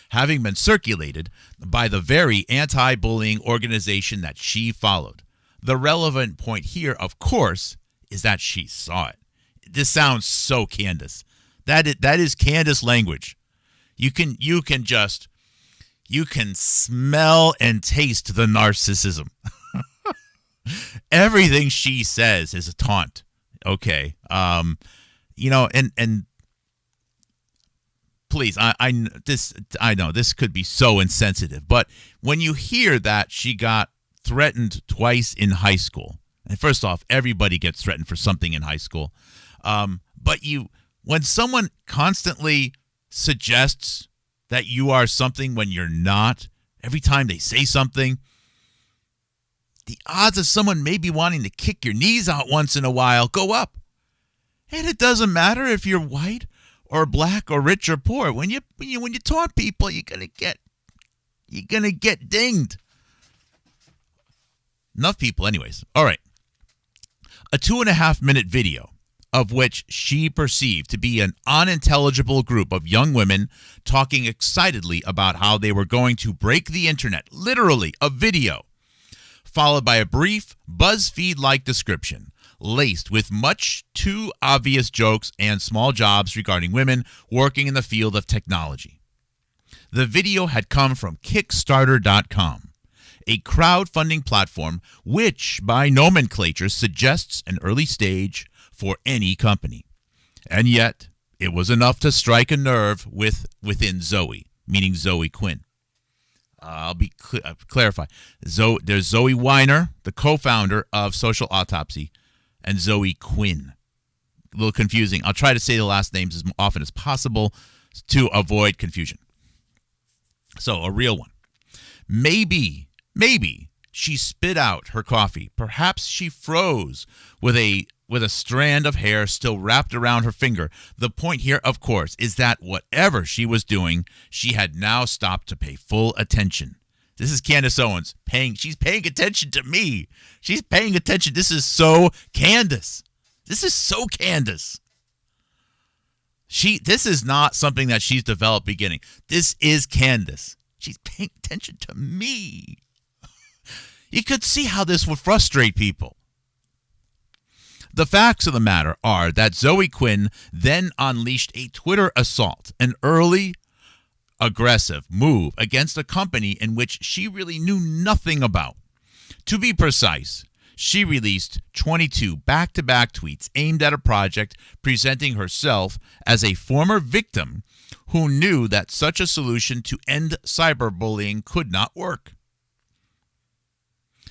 having been circulated by the very anti-bullying organization that she followed. The relevant point here, of course, is that she saw it. This sounds so Candace. That is Candace language. You can smell and taste the narcissism. Everything she says is a taunt. Okay. And please, I know this could be so insensitive, but when you hear that she got threatened twice in high school, and first off, everybody gets threatened for something in high school, but when someone constantly suggests that you are something when you're not, every time they say something, the odds of someone maybe wanting to kick your knees out once in a while go up. And it doesn't matter if you're white or black or rich or poor. When you taunt people, you're gonna get dinged. Enough people, anyways. All right. A 2.5-minute video of which she perceived to be an unintelligible group of young women talking excitedly about how they were going to break the internet. Literally, a video, followed by a brief BuzzFeed-like description, laced with much too obvious jokes and small jobs regarding women working in the field of technology. The video had come from Kickstarter.com, a crowdfunding platform which, by nomenclature, suggests an early stage for any company. And yet, it was enough to strike a nerve within Zoe, meaning Zoe Quinn. I'll clarify. There's Zoe Weiner, the co-founder of Social Autopsy, and Zoe Quinn. A little confusing. I'll try to say the last names as often as possible to avoid confusion. So, a real one. Maybe she spit out her coffee. Perhaps she froze with a strand of hair still wrapped around her finger. The point here, of course, is that whatever she was doing, she had now stopped to pay full attention. This is Candace Owens. She's paying attention to me. She's paying attention. This is so Candace. This is so Candace. This is not something that she's developed beginning. This is Candace. She's paying attention to me. You could see how this would frustrate people. The facts of the matter are that Zoe Quinn then unleashed a Twitter assault, an early, aggressive move against a company in which she really knew nothing about. To be precise, she released 22 back-to-back tweets aimed at a project presenting herself as a former victim who knew that such a solution to end cyberbullying could not work.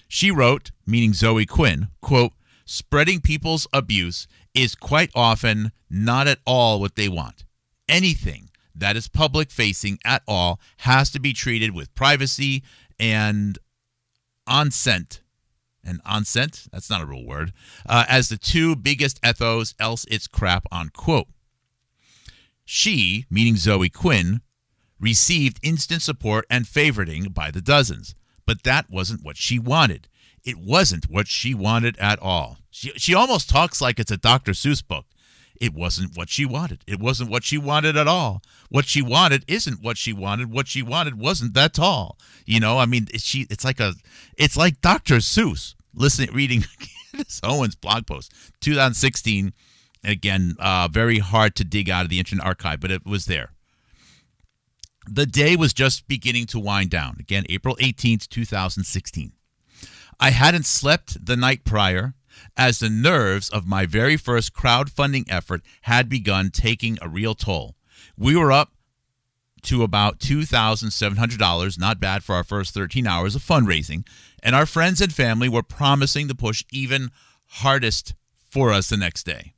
She wrote, meaning Zoe Quinn, quote, "Spreading people's abuse is quite often not at all what they want. Anything that is public-facing at all has to be treated with privacy and consent." And consent, that's not a real word, as the two biggest ethos, else it's crap, unquote. She, meaning Zoe Quinn, received instant support and favoriting by the dozens. But that wasn't what she wanted. It wasn't what she wanted at all. She almost talks like it's a Dr. Seuss book. It wasn't what she wanted. It wasn't what she wanted at all. What she wanted isn't what she wanted. What she wanted wasn't that tall. You know, I mean, it's like Dr. Seuss. Reading Candace Owens' blog post, 2016. Again, very hard to dig out of the Internet Archive, but it was there. The day was just beginning to wind down. Again, April 18th, 2016. I hadn't slept the night prior, as the nerves of my very first crowdfunding effort had begun taking a real toll. We were up to about $2,700, not bad for our first 13 hours of fundraising, and our friends and family were promising to push even hardest for us the next day.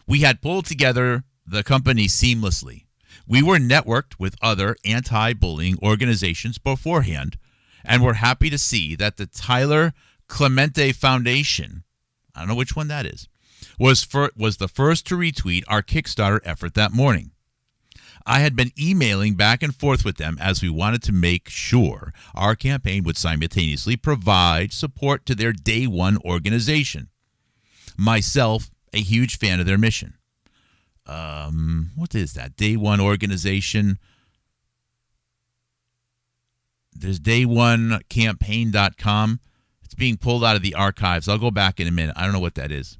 We had pulled together the company seamlessly. We were networked with other anti-bullying organizations beforehand, and we're happy to see that the Tyler Clemente Foundation, I don't know which one that is, was the first to retweet our Kickstarter effort that morning. I had been emailing back and forth with them as we wanted to make sure our campaign would simultaneously provide support to their Day One organization. Myself, a huge fan of their mission. What is that? Day One organization. There's dayonecampaign.com. It's being pulled out of the archives. I'll go back in a minute. I don't know what that is.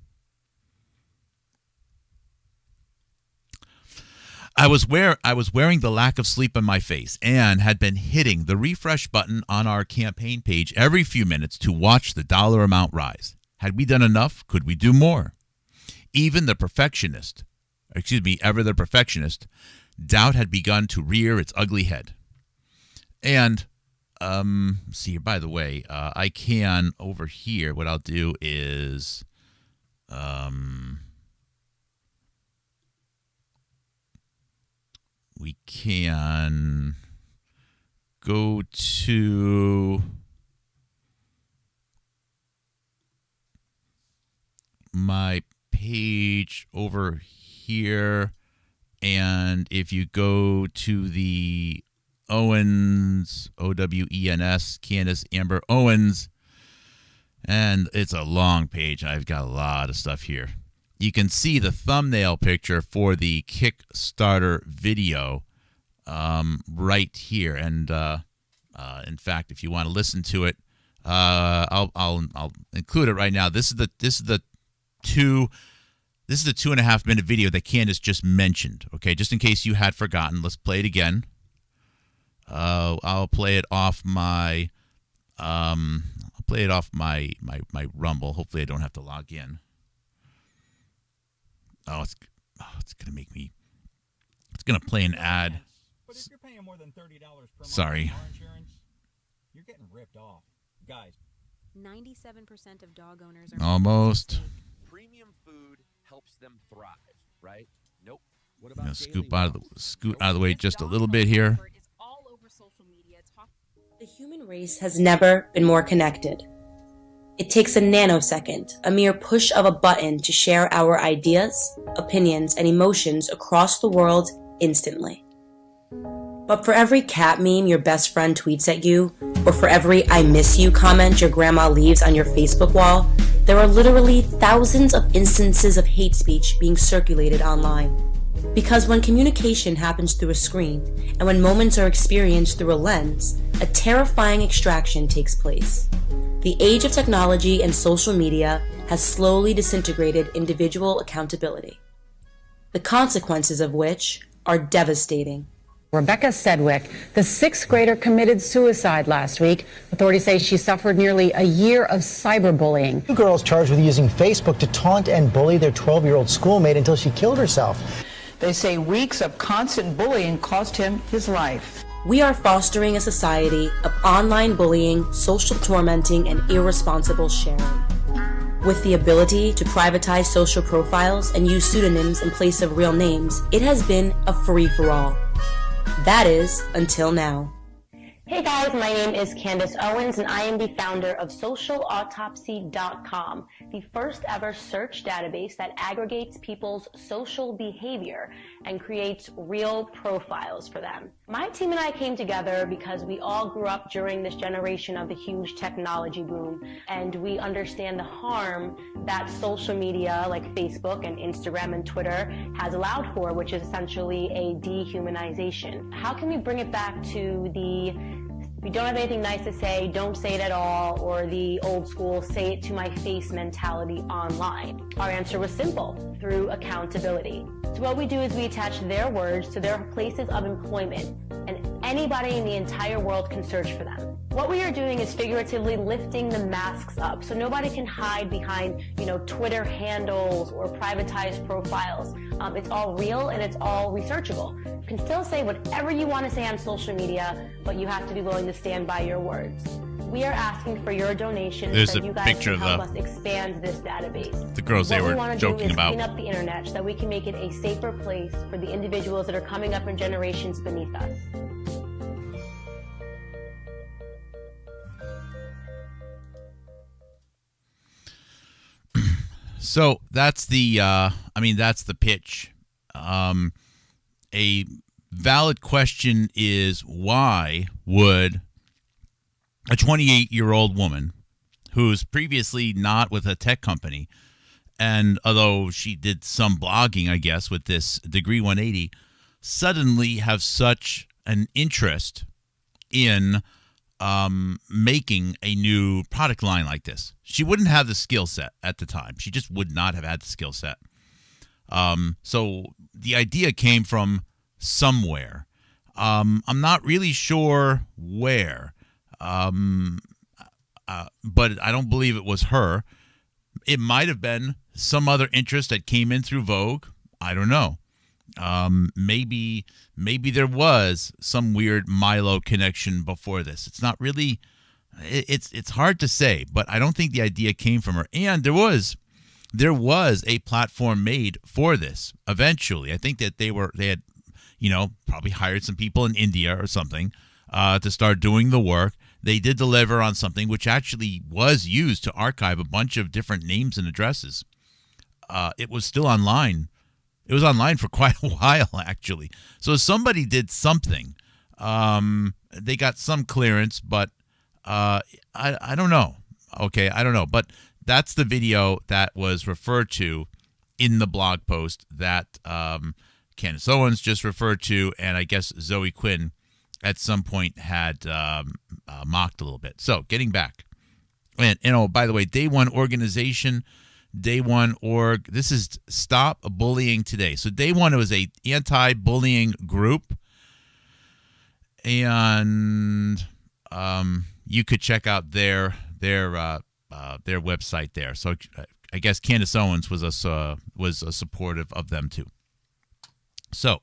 I was wearing the lack of sleep on my face and had been hitting the refresh button on our campaign page every few minutes to watch the dollar amount rise. Had we done enough? Could we do more? Ever the perfectionist, doubt had begun to rear its ugly head. And see here, by the way, I can over here, what I'll do is we can go to my page over here, and if you go to the Owens, Owens, Candace Amber Owens, and it's a long page. I've got a lot of stuff here. You can see the thumbnail picture for the Kickstarter video right here, and in fact, if you want to listen to it, I'll include it right now. This is the 2.5 minute video that Candace just mentioned. Okay, just in case you had forgotten, let's play it again. I'll play it off my my Rumble. Hopefully, I don't have to log in. It's gonna play an ad.
But if you're paying more than $30 per month
Sorry.
for car insurance, you're getting ripped off, guys.
97% of dog owners are
Almost.
Premium food helps them thrive, right? Nope. What
I'm
about
gonna
daily
scoot
wellness?
out of the way just a little bit here.
The human race has never been more connected. It takes a nanosecond, a mere push of a button to share our ideas, opinions, and emotions across the world instantly. But for every cat meme your best friend tweets at you, or for every I miss you comment your grandma leaves on your Facebook wall, there are literally thousands of instances of hate speech being circulated online. Because when communication happens through a screen, and when moments are experienced through a lens, a terrifying extraction takes place. The age of technology and social media has slowly disintegrated individual accountability, the consequences of which are devastating.
Rebecca Sedgwick, the sixth grader, committed suicide last week. Authorities say she suffered nearly a year of cyberbullying.
Two girls charged with using Facebook to taunt and bully their 12-year-old schoolmate until she killed herself.
They say weeks of constant bullying cost him his life.
We are fostering a society of online bullying, social tormenting, and irresponsible sharing. With the ability to privatize social profiles and use pseudonyms in place of real names, it has been a free-for-all. That is, until now.
Hey guys, my name is Candace Owens and I am the founder of socialautopsy.com, the first ever search database that aggregates people's social behavior and creates real profiles for them. My team and I came together because we all grew up during this generation of the huge technology boom, and we understand the harm that social media like Facebook and Instagram and Twitter has allowed for, which is essentially a dehumanization. How can we bring it back to the if you don't have anything nice to say, don't say it at all, or the old school say it to my face mentality online? Our answer was simple, through accountability. So what we do is we attach their words to their places of employment, and anybody in the entire world can search for them. What we are doing is figuratively lifting the masks up, so nobody can hide behind, Twitter handles or privatized profiles. It's all real and it's all researchable. You can still say whatever you want to say on social media, but you have to be willing to stand by your words. We are asking for your donations
There's
so
a
you guys
picture
can
of
help us expand this database.
The girls
What
they
we
were
want to
joking
do is
about.
clean up the internet so that we can make it a safer place for the individuals that are coming up in generations beneath us.
So that's the that's the pitch. A valid question is, why would a 28-year-old woman who's previously not with a tech company, and although she did some blogging, I guess, with this Degree 180, suddenly have such an interest in making a new product line like this? She wouldn't have the skill set at the time. She just would not have had the skill set. So the idea came from somewhere. I'm not really sure where, but I don't believe it was her. It might have been some other interest that came in through Vogue. I don't know. Maybe there was some weird Milo connection before this. It's not really. It's hard to say, but I don't think the idea came from her. And there was a platform made for this. Eventually, I think that they had, probably hired some people in India or something to start doing the work. They did deliver on something which actually was used to archive a bunch of different names and addresses. It was still online. It was online for quite a while, actually. So somebody did something. They got some clearance, but I don't know. Okay, I don't know. But that's the video that was referred to in the blog post that Candace Owens just referred to, and I guess Zoe Quinn at some point had mocked a little bit. So getting back. And by the way, Day One organization, Day One org. This is Stop Bullying Today. So Day One was a anti-bullying group, and you could check out their website there. So I guess Candace Owens was a supportive of them too. So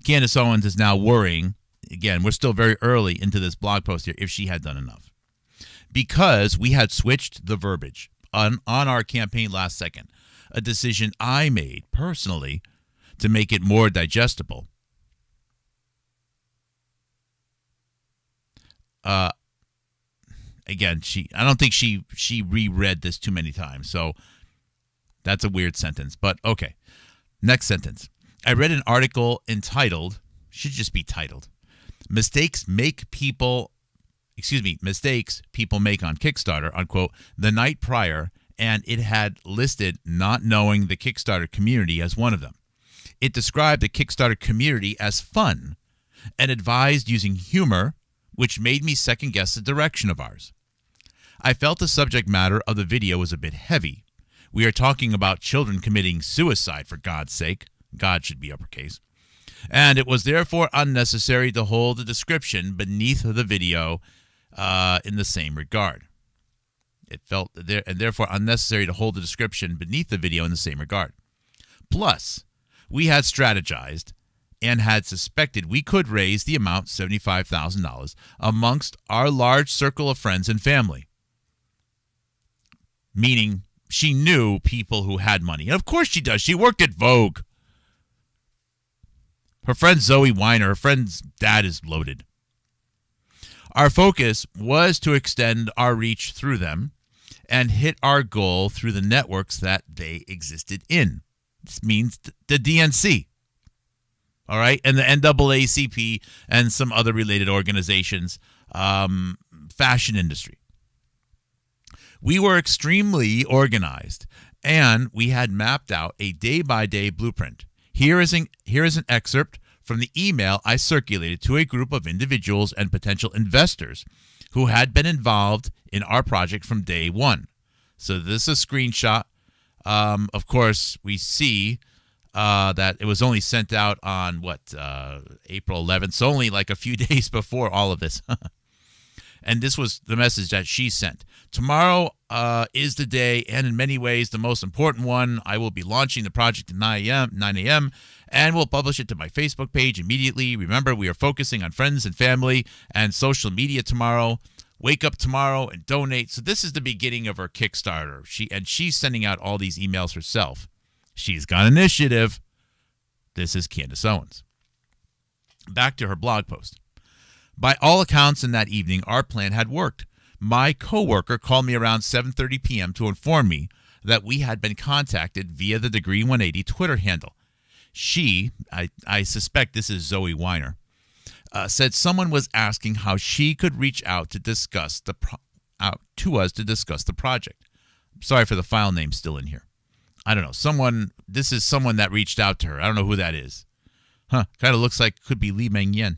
Candace Owens is now worrying. Again, we're still very early into this blog post here, if she had done enough. Because we had switched the verbiage on our campaign last second, a decision I made personally to make it more digestible. Again, I don't think she reread this too many times, so that's a weird sentence. But okay, next sentence. I read an article entitled, should just be titled, Mistakes people make on Kickstarter, unquote, the night prior, and it had listed not knowing the Kickstarter community as one of them. It described the Kickstarter community as fun and advised using humor, which made me second guess the direction of ours. I felt the subject matter of the video was a bit heavy. We are talking about children committing suicide, for God's sake. God should be uppercase. And it was therefore unnecessary to hold the description beneath the video in the same regard. And therefore unnecessary to hold the description beneath the video in the same regard. Plus, we had strategized and had suspected we could raise the amount, $75,000, amongst our large circle of friends and family. Meaning, she knew people who had money. And of course she does. She worked at Vogue. Her friend Zoe Weiner, her friend's dad is loaded. Our focus was to extend our reach through them and hit our goal through the networks that they existed in. This means the DNC. All right, and the NAACP and some other related organizations, fashion industry. We were extremely organized, and we had mapped out a day-by-day blueprint. Here is an excerpt from the email I circulated to a group of individuals and potential investors who had been involved in our project from day one. So this is a screenshot. Of course, we see that it was only sent out on, April 11th, so only like a few days before all of this. And this was the message that she sent. Tomorrow is the day, and in many ways, the most important one. I will be launching the project at 9 a.m., and we'll publish it to my Facebook page immediately. Remember, we are focusing on friends and family and social media tomorrow. Wake up tomorrow and donate. So this is the beginning of her Kickstarter. She's sending out all these emails herself. She's got initiative. This is Candace Owens. Back to her blog post. By all accounts in that evening, our plan had worked. My coworker called me around 7:30 p.m. to inform me that we had been contacted via the Degree 180 Twitter handle. She, I suspect this is Zoe Weiner, said someone was asking how she could reach out to discuss to discuss the project. Sorry for the file name still in here. I don't know. This is someone that reached out to her. I don't know who that is. Kind of looks like could be Li Meng Yen.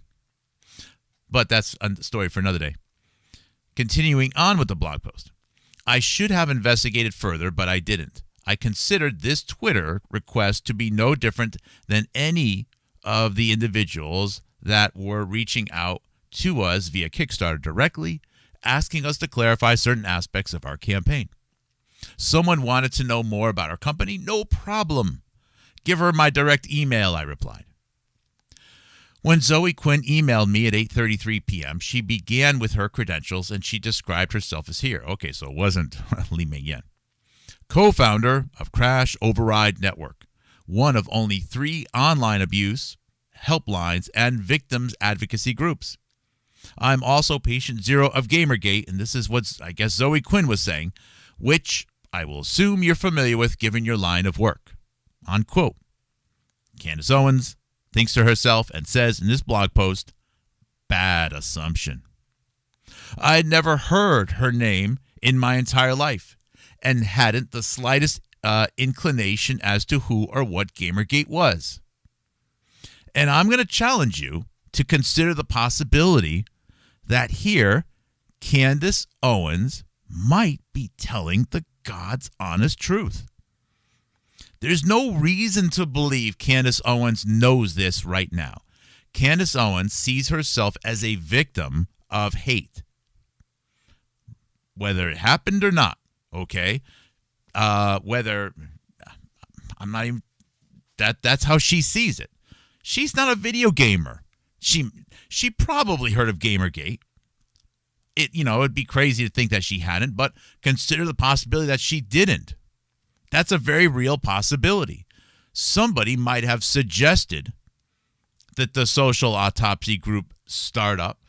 But that's a story for another day. Continuing on with the blog post. I should have investigated further, but I didn't. I considered this Twitter request to be no different than any of the individuals that were reaching out to us via Kickstarter directly, asking us to clarify certain aspects of our campaign. Someone wanted to know more about our company? No problem. Give her my direct email, I replied. When Zoe Quinn emailed me at 8:33 p.m., she began with her credentials and she described herself as here. Okay, so it wasn't Li Mei-Yan. Co-founder of Crash Override Network, one of only 3 online abuse helplines and victims advocacy groups. I'm also patient zero of Gamergate, and this is what I guess Zoe Quinn was saying, which I will assume you're familiar with given your line of work. Unquote. Candace Owens thinks to herself and says in this blog post, bad assumption. I had never heard her name in my entire life and hadn't the slightest inclination as to who or what Gamergate was. And I'm going to challenge you to consider the possibility that here, Candace Owens might be telling the God's honest truth. There's no reason to believe Candace Owens knows this right now. Candace Owens sees herself as a victim of hate. Whether it happened or not, okay? Whether, I'm not even, that's how she sees it. She's not a video gamer. She probably heard of Gamergate. It'd be crazy to think that she hadn't, but consider the possibility that she didn't. That's a very real possibility. Somebody might have suggested that the social autopsy group start up.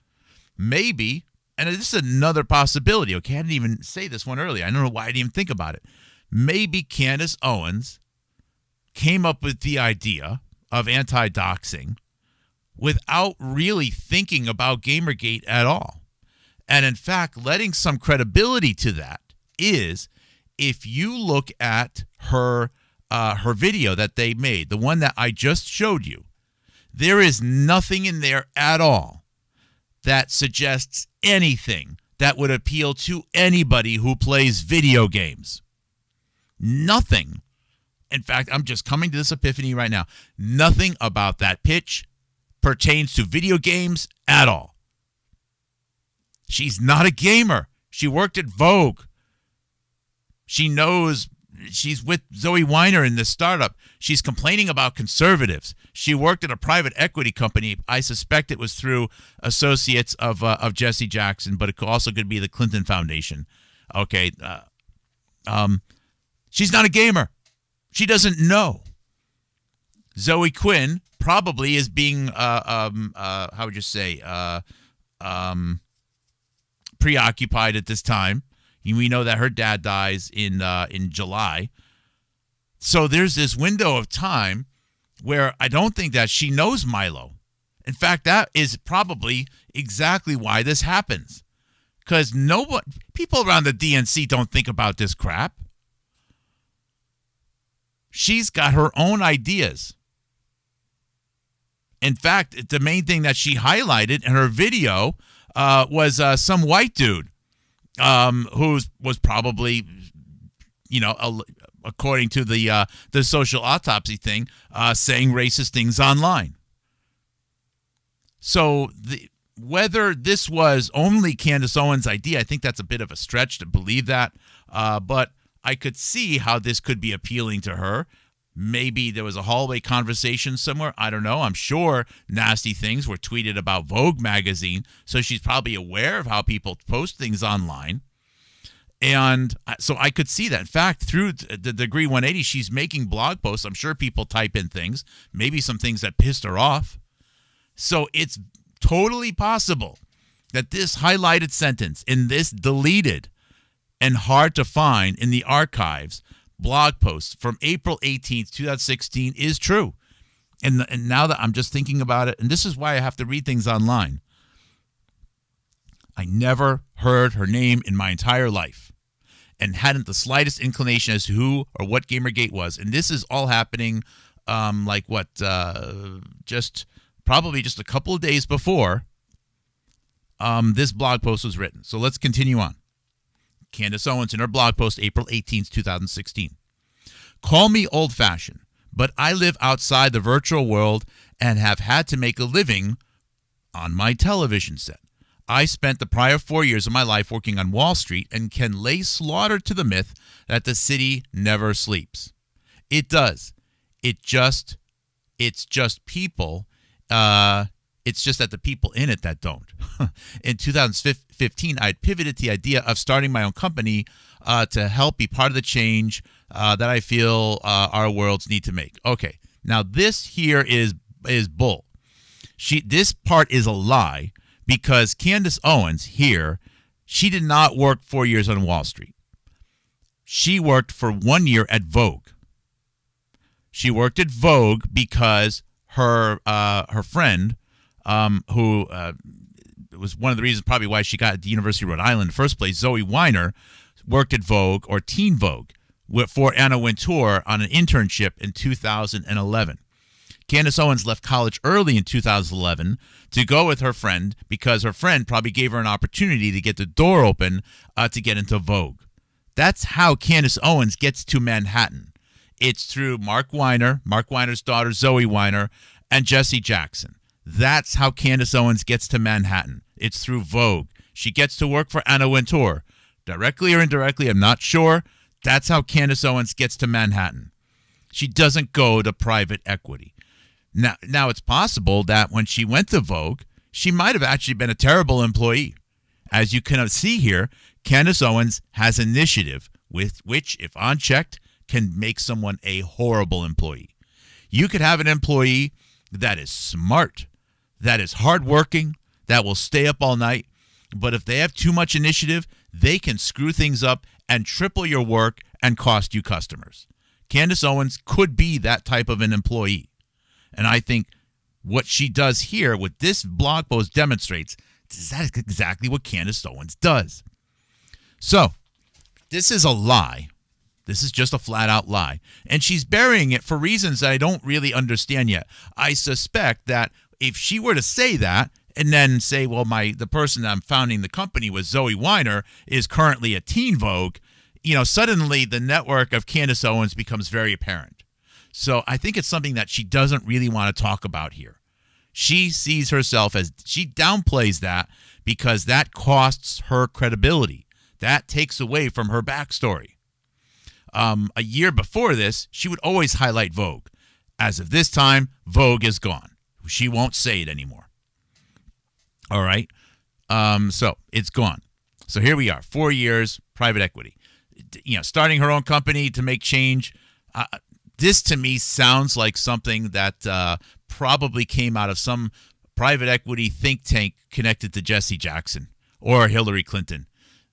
Maybe, and this is another possibility. Okay, I didn't even say this one earlier. I don't know why I didn't even think about it. Maybe Candace Owens came up with the idea of anti-doxing without really thinking about Gamergate at all. And in fact, letting some credibility to that is, if you look at her video that they made, the one that I just showed you, there is nothing in there at all that suggests anything that would appeal to anybody who plays video games. Nothing. In fact, I'm just coming to this epiphany right now. Nothing about that pitch pertains to video games at all. She's not a gamer. She worked at Vogue. She knows she's with Zoe Weiner in this startup. She's complaining about conservatives. She worked at a private equity company. I suspect it was through associates of Jesse Jackson, but it also could be the Clinton Foundation. Okay. She's not a gamer. She doesn't know. Zoe Quinn probably is being, how would you say, preoccupied at this time. We know that her dad dies in July. So there's this window of time where I don't think that she knows Milo. In fact, that is probably exactly why this happens. Because people around the DNC don't think about this crap. She's got her own ideas. In fact, the main thing that she highlighted in her video was some white dude who was probably, according to the social autopsy thing, saying racist things online. So whether this was only Candace Owens' idea, I think that's a bit of a stretch to believe that. But I could see how this could be appealing to her. Maybe there was a hallway conversation somewhere. I don't know. I'm sure nasty things were tweeted about Vogue magazine, so she's probably aware of how people post things online. And so I could see that. In fact, through the Degree 180, she's making blog posts. I'm sure people type in things, maybe some things that pissed her off. So it's totally possible that this highlighted sentence in this deleted and hard to find in the archives blog post from April 18th, 2016 is true. And now that I'm just thinking about it, and this is why I have to read things online. I never heard her name in my entire life and hadn't the slightest inclination as to who or what Gamergate was. And this is all happening probably just a couple of days before this blog post was written. So let's continue on. Candace Owens in her blog post, April 18th, 2016. Call me old-fashioned, but I live outside the virtual world and have had to make a living on my television set. I spent the prior 4 years of my life working on Wall Street and can lay slaughter to the myth that the city never sleeps. It does. It's just people. It's just that the people in it that don't. In 2015, I had pivoted the idea of starting my own company to help be part of the change that I feel our worlds need to make. Okay, now this here is bull. This part is a lie because Candace Owens here, she did not work 4 years on Wall Street. She worked for 1 year at Vogue. She worked at Vogue because her friend, who was one of the reasons probably why she got at the University of Rhode Island in the first place, Zoe Weiner, worked at Vogue or Teen Vogue for Anna Wintour on an internship in 2011. Candace Owens left college early in 2011 to go with her friend because her friend probably gave her an opportunity to get the door open to get into Vogue. That's how Candace Owens gets to Manhattan. It's through Mark Weiner, Mark Weiner's daughter Zoe Weiner, and Jesse Jackson. That's how Candace Owens gets to Manhattan. It's through Vogue. She gets to work for Anna Wintour. Directly or indirectly, I'm not sure. That's how Candace Owens gets to Manhattan. She doesn't go to private equity. Now it's possible that when she went to Vogue, she might have actually been a terrible employee. As you can see here, Candace Owens has initiative with which, if unchecked, can make someone a horrible employee. You could have an employee that is smart, that is hardworking, that will stay up all night, but if they have too much initiative, they can screw things up and triple your work and cost you customers. Candace Owens could be that type of an employee. And I think what she does here, what this blog post demonstrates, is that exactly what Candace Owens does. So, this is a lie. This is just a flat-out lie. And she's burying it for reasons that I don't really understand yet. I suspect that if she were to say that and then say, well, the person that I'm founding the company with, Zoe Weiner, is currently at Teen Vogue, suddenly the network of Candace Owens becomes very apparent. So I think it's something that she doesn't really want to talk about here. She sees herself she downplays that because that costs her credibility. That takes away from her backstory. A year before this, she would always highlight Vogue. As of this time, Vogue is gone. She won't say it anymore. All right. So it's gone. So here we are, 4 years, private equity. Starting her own company to make change. This to me sounds like something that probably came out of some private equity think tank connected to Jesse Jackson or Hillary Clinton.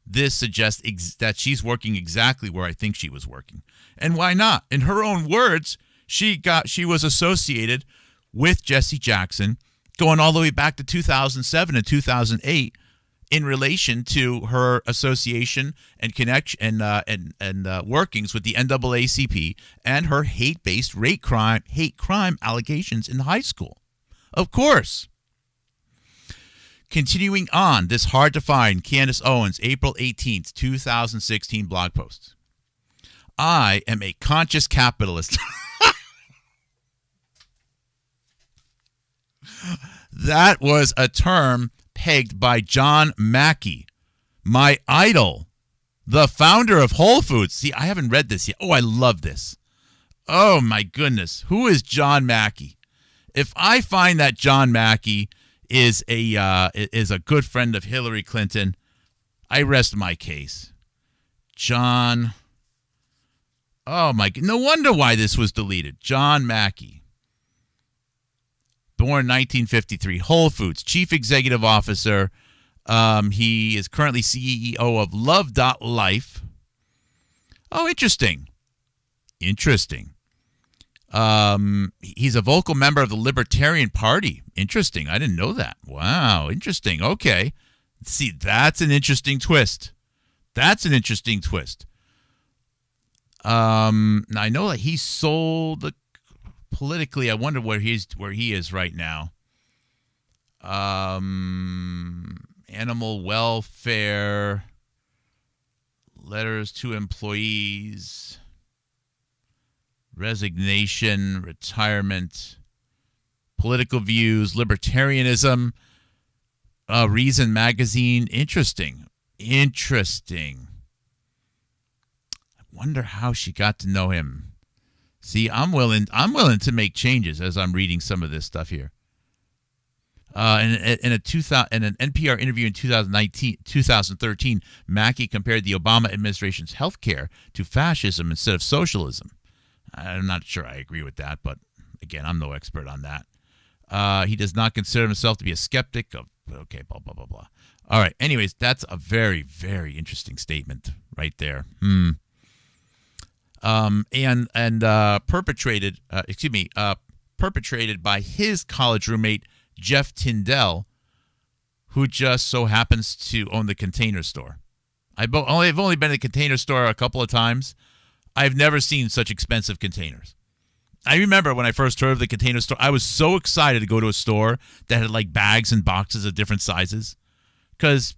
This suggests that she's working exactly where I think she was working. And why not? In her own words, she was associated with Jesse Jackson going all the way back to 2007 and 2008 in relation to her association and connection and workings with the NAACP and her hate crime allegations in high school. Of course. Continuing on, this hard to find Candace Owens, April 18th, 2016 blog post. I am a conscious capitalist. That was a term pegged by John Mackey, my idol, the founder of Whole Foods. See, I haven't read this yet. Oh, I love this. Oh, my goodness. Who is John Mackey? If I find that John Mackey is a good friend of Hillary Clinton, I rest my case. John. Oh, my. No wonder why this was deleted. John Mackey. Born 1953, Whole Foods, Chief Executive Officer. He is currently CEO of Love.Life. Oh, interesting. Interesting. He's a vocal member of the Libertarian Party. Interesting. I didn't know that. Wow. Interesting. Okay. See, that's an interesting twist. That's an interesting twist. Now I know that he sold the politically, I wonder where he is right now. Animal welfare, letters to employees. resignation, retirement, political views, libertarianism, Reason magazine. Interesting. I wonder how she got to know him. See, I'm willing to make changes as I'm reading some of this stuff here. In an NPR interview in 2013, Mackey compared the Obama administration's health care to fascism instead of socialism. I'm not sure I agree with that, but again, I'm no expert on that. He does not consider himself to be a skeptic of, okay, blah, blah, blah, blah. All right. Anyways, that's a very, very interesting statement right there. Perpetrated by his college roommate, Jeff Tyndall, who just so happens to own the Container Store. I've only been to the Container Store a couple of times. I've never seen such expensive containers. I remember when I first heard of the Container Store, I was so excited to go to a store that had like bags and boxes of different sizes, because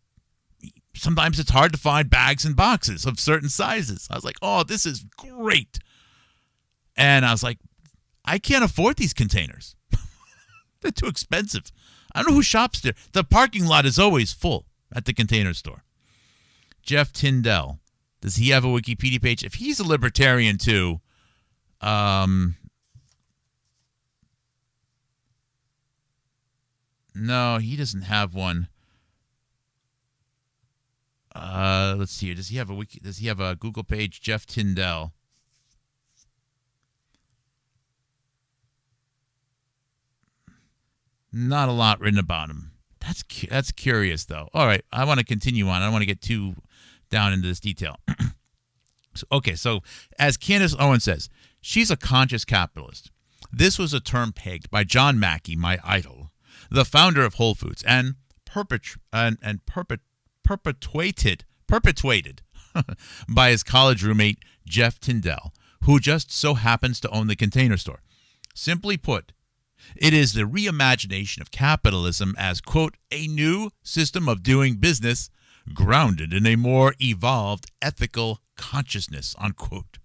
sometimes it's hard to find bags and boxes of certain sizes. I was like, oh, this is great. And I was like, I can't afford these containers. They're too expensive. I don't know who shops there. The parking lot is always full at the Container Store. Jeff Tyndall. Does he have a Wikipedia page? If he's a libertarian too, no, he doesn't have one. Let's see here. Does he have a Google page? Jeff Tyndall. Not a lot written about him. That's curious, though. All right, I want to continue on. I don't want to get too down into this detail. So as Candace Owens says, she's a conscious capitalist. This was a term pegged by John Mackey, my idol, the founder of Whole Foods, and perpetuated by his college roommate, Jeff Tyndall, who just so happens to own the Container Store. Simply put, it is the reimagination of capitalism as, quote, a new system of doing business grounded in a more evolved ethical consciousness, unquote.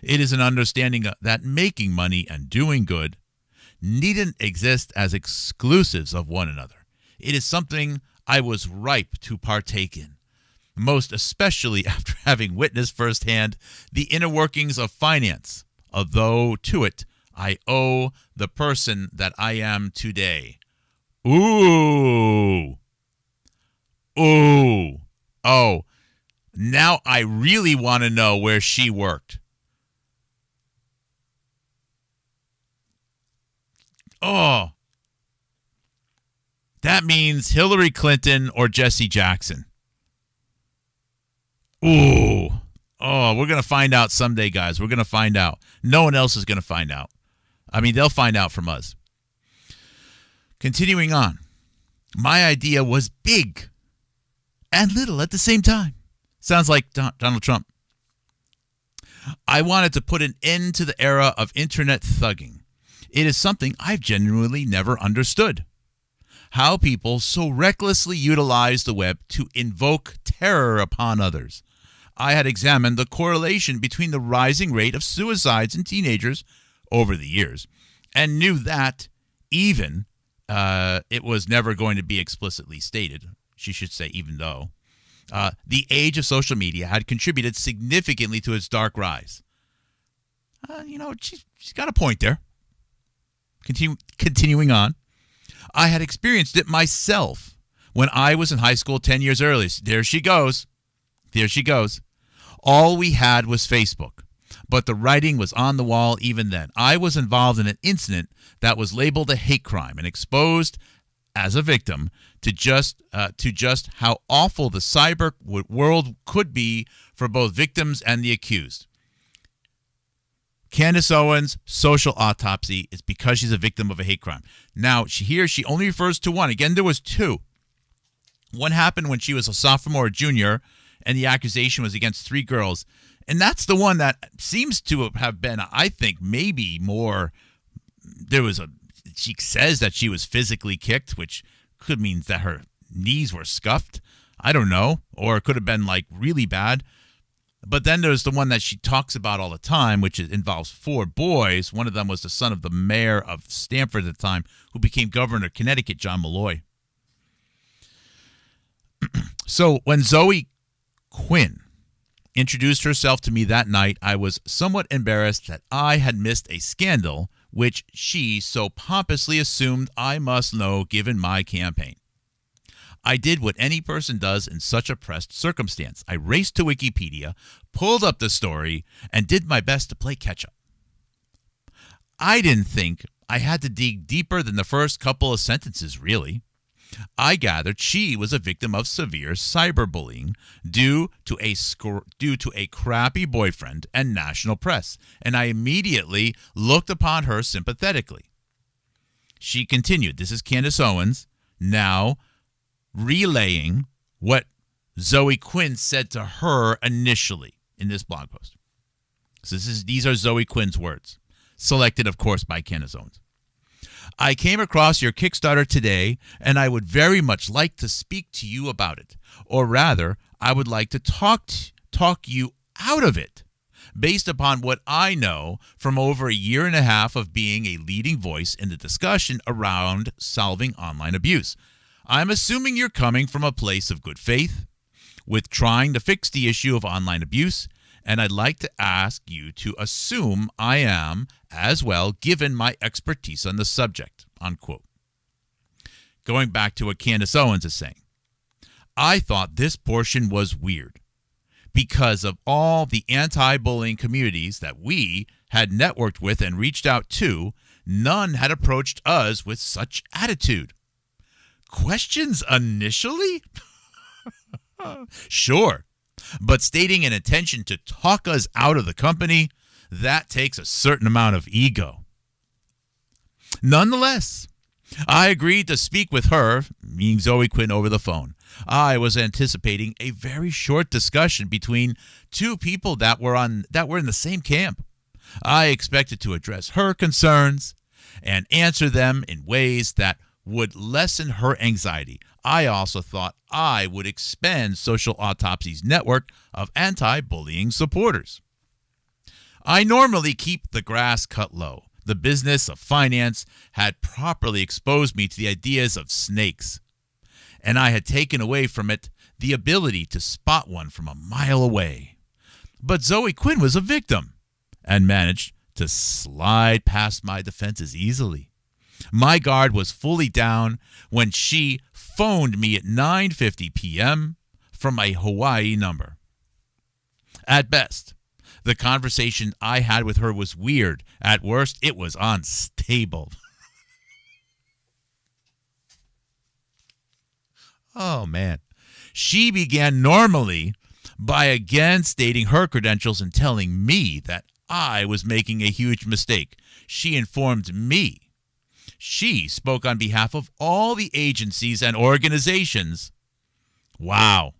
It is an understanding that making money and doing good needn't exist as exclusives of one another. It is something I was ripe to partake in, most especially after having witnessed firsthand the inner workings of finance, although to it I owe the person that I am today. Ooh. Oh, now I really want to know where she worked. Oh, that means Hillary Clinton or Jesse Jackson. Ooh. Oh, we're going to find out someday, guys. We're going to find out. No one else is going to find out. I mean, they'll find out from us. Continuing on. My idea was big and little at the same time. Sounds like Donald Trump. I wanted to put an end to the era of internet thugging. It is something I've genuinely never understood. How people so recklessly utilize the web to invoke terror upon others. I had examined the correlation between the rising rate of suicides in teenagers over the years and knew that even it was never going to be explicitly stated. She should say even though. The age of social media had contributed significantly to its dark rise. She's got a point there. Continuing on. I had experienced it myself when I was in high school 10 years earlier. There she goes. All we had was Facebook, but the writing was on the wall even then. I was involved in an incident that was labeled a hate crime and exposed as a victim to just how awful the cyber world could be for both victims and the accused. Candace Owens' social autopsy is because she's a victim of a hate crime. Now, she only refers to one. Again, there was two. One happened when she was a sophomore or junior, and the accusation was against 3 girls. And that's the one that seems to have been, I think, maybe more. She says that she was physically kicked, which could mean that her knees were scuffed. I don't know. Or it could have been like really bad. But then there's the one that she talks about all the time, which involves 4 boys. One of them was the son of the mayor of Stamford at the time, who became governor of Connecticut, John Malloy. So when Zoe Quinn introduced herself to me that night, I was somewhat embarrassed that I had missed a scandal, which she so pompously assumed I must know given my campaign. I did what any person does in such a pressed circumstance. I raced to Wikipedia, pulled up the story, and did my best to play catch-up. I didn't think I had to dig deeper than the first couple of sentences, really. I gathered she was a victim of severe cyberbullying due to a crappy boyfriend and national press, and I immediately looked upon her sympathetically. She continued, this is Candace Owens, now relaying what Zoe Quinn said to her initially in this blog post. So these are Zoe Quinn's words, selected, of course, by Candace Owens. I came across your Kickstarter today, and I would very much like to speak to you about it. Or rather, I would like to talk you out of it, based upon what I know from over a year and a half of being a leading voice in the discussion around solving online abuse. I'm assuming you're coming from a place of good faith with trying to fix the issue of online abuse, and I'd like to ask you to assume I am as well, given my expertise on the subject, unquote. Going back to what Candace Owens is saying, I thought this portion was weird because of all the anti-bullying communities that we had networked with and reached out to, none had approached us with such attitude. Questions initially? Sure. But stating an intention to talk us out of the company, that takes a certain amount of ego. Nonetheless, I agreed to speak with her, meaning Zoe Quinn, over the phone. I was anticipating a very short discussion between 2 people that were in the same camp. I expected to address her concerns and answer them in ways that would lessen her anxiety. I also thought I would expand Social Autopsy's network of anti-bullying supporters. I normally keep the grass cut low. The business of finance had properly exposed me to the ideas of snakes, and I had taken away from it the ability to spot one from a mile away. But Zoe Quinn was a victim and managed to slide past my defenses easily. My guard was fully down when she phoned me at 9:50 p.m. from a Hawaii number. At best, the conversation I had with her was weird. At worst, it was unstable. Oh, man. She began normally by again stating her credentials and telling me that I was making a huge mistake. She informed me she spoke on behalf of all the agencies and organizations. Wow.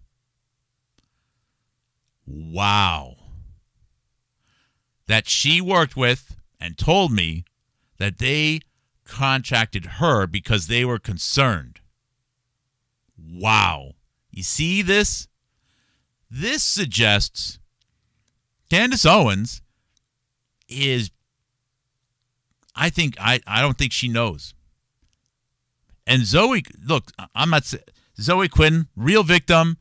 That she worked with and told me that they contacted her because they were concerned. Wow. You see this? This suggests Candace Owens is, I don't think she knows. And Zoe, look, I'm not saying Zoe Quinn, real victim,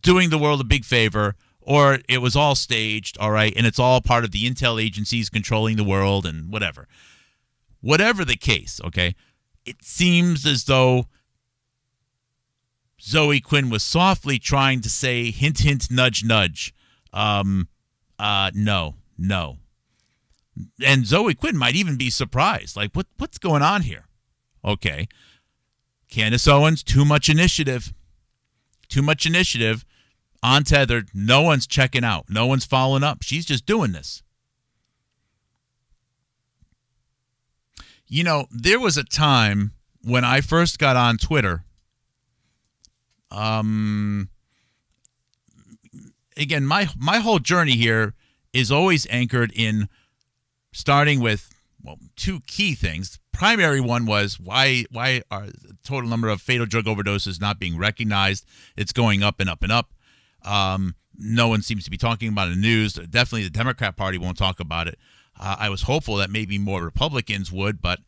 doing the world a big favor, or it was all staged, all right, and it's all part of the intel agencies controlling the world and whatever. Whatever the case, okay, it seems as though Zoe Quinn was softly trying to say, hint, hint, nudge, nudge. No. And Zoe Quinn might even be surprised. Like, what's going on here? Okay. Candace Owens, too much initiative. Untethered. No one's checking out. No one's following up. She's just doing this. You know, there was a time when I first got on Twitter. Again, my whole journey here is always anchored in starting with, well, 2 key things. Primary one was why are the total number of fatal drug overdoses not being recognized? It's going up and up and up. no one seems to be talking about it in the news. Definitely the Democrat Party won't talk about it. I was hopeful that maybe more Republicans would, but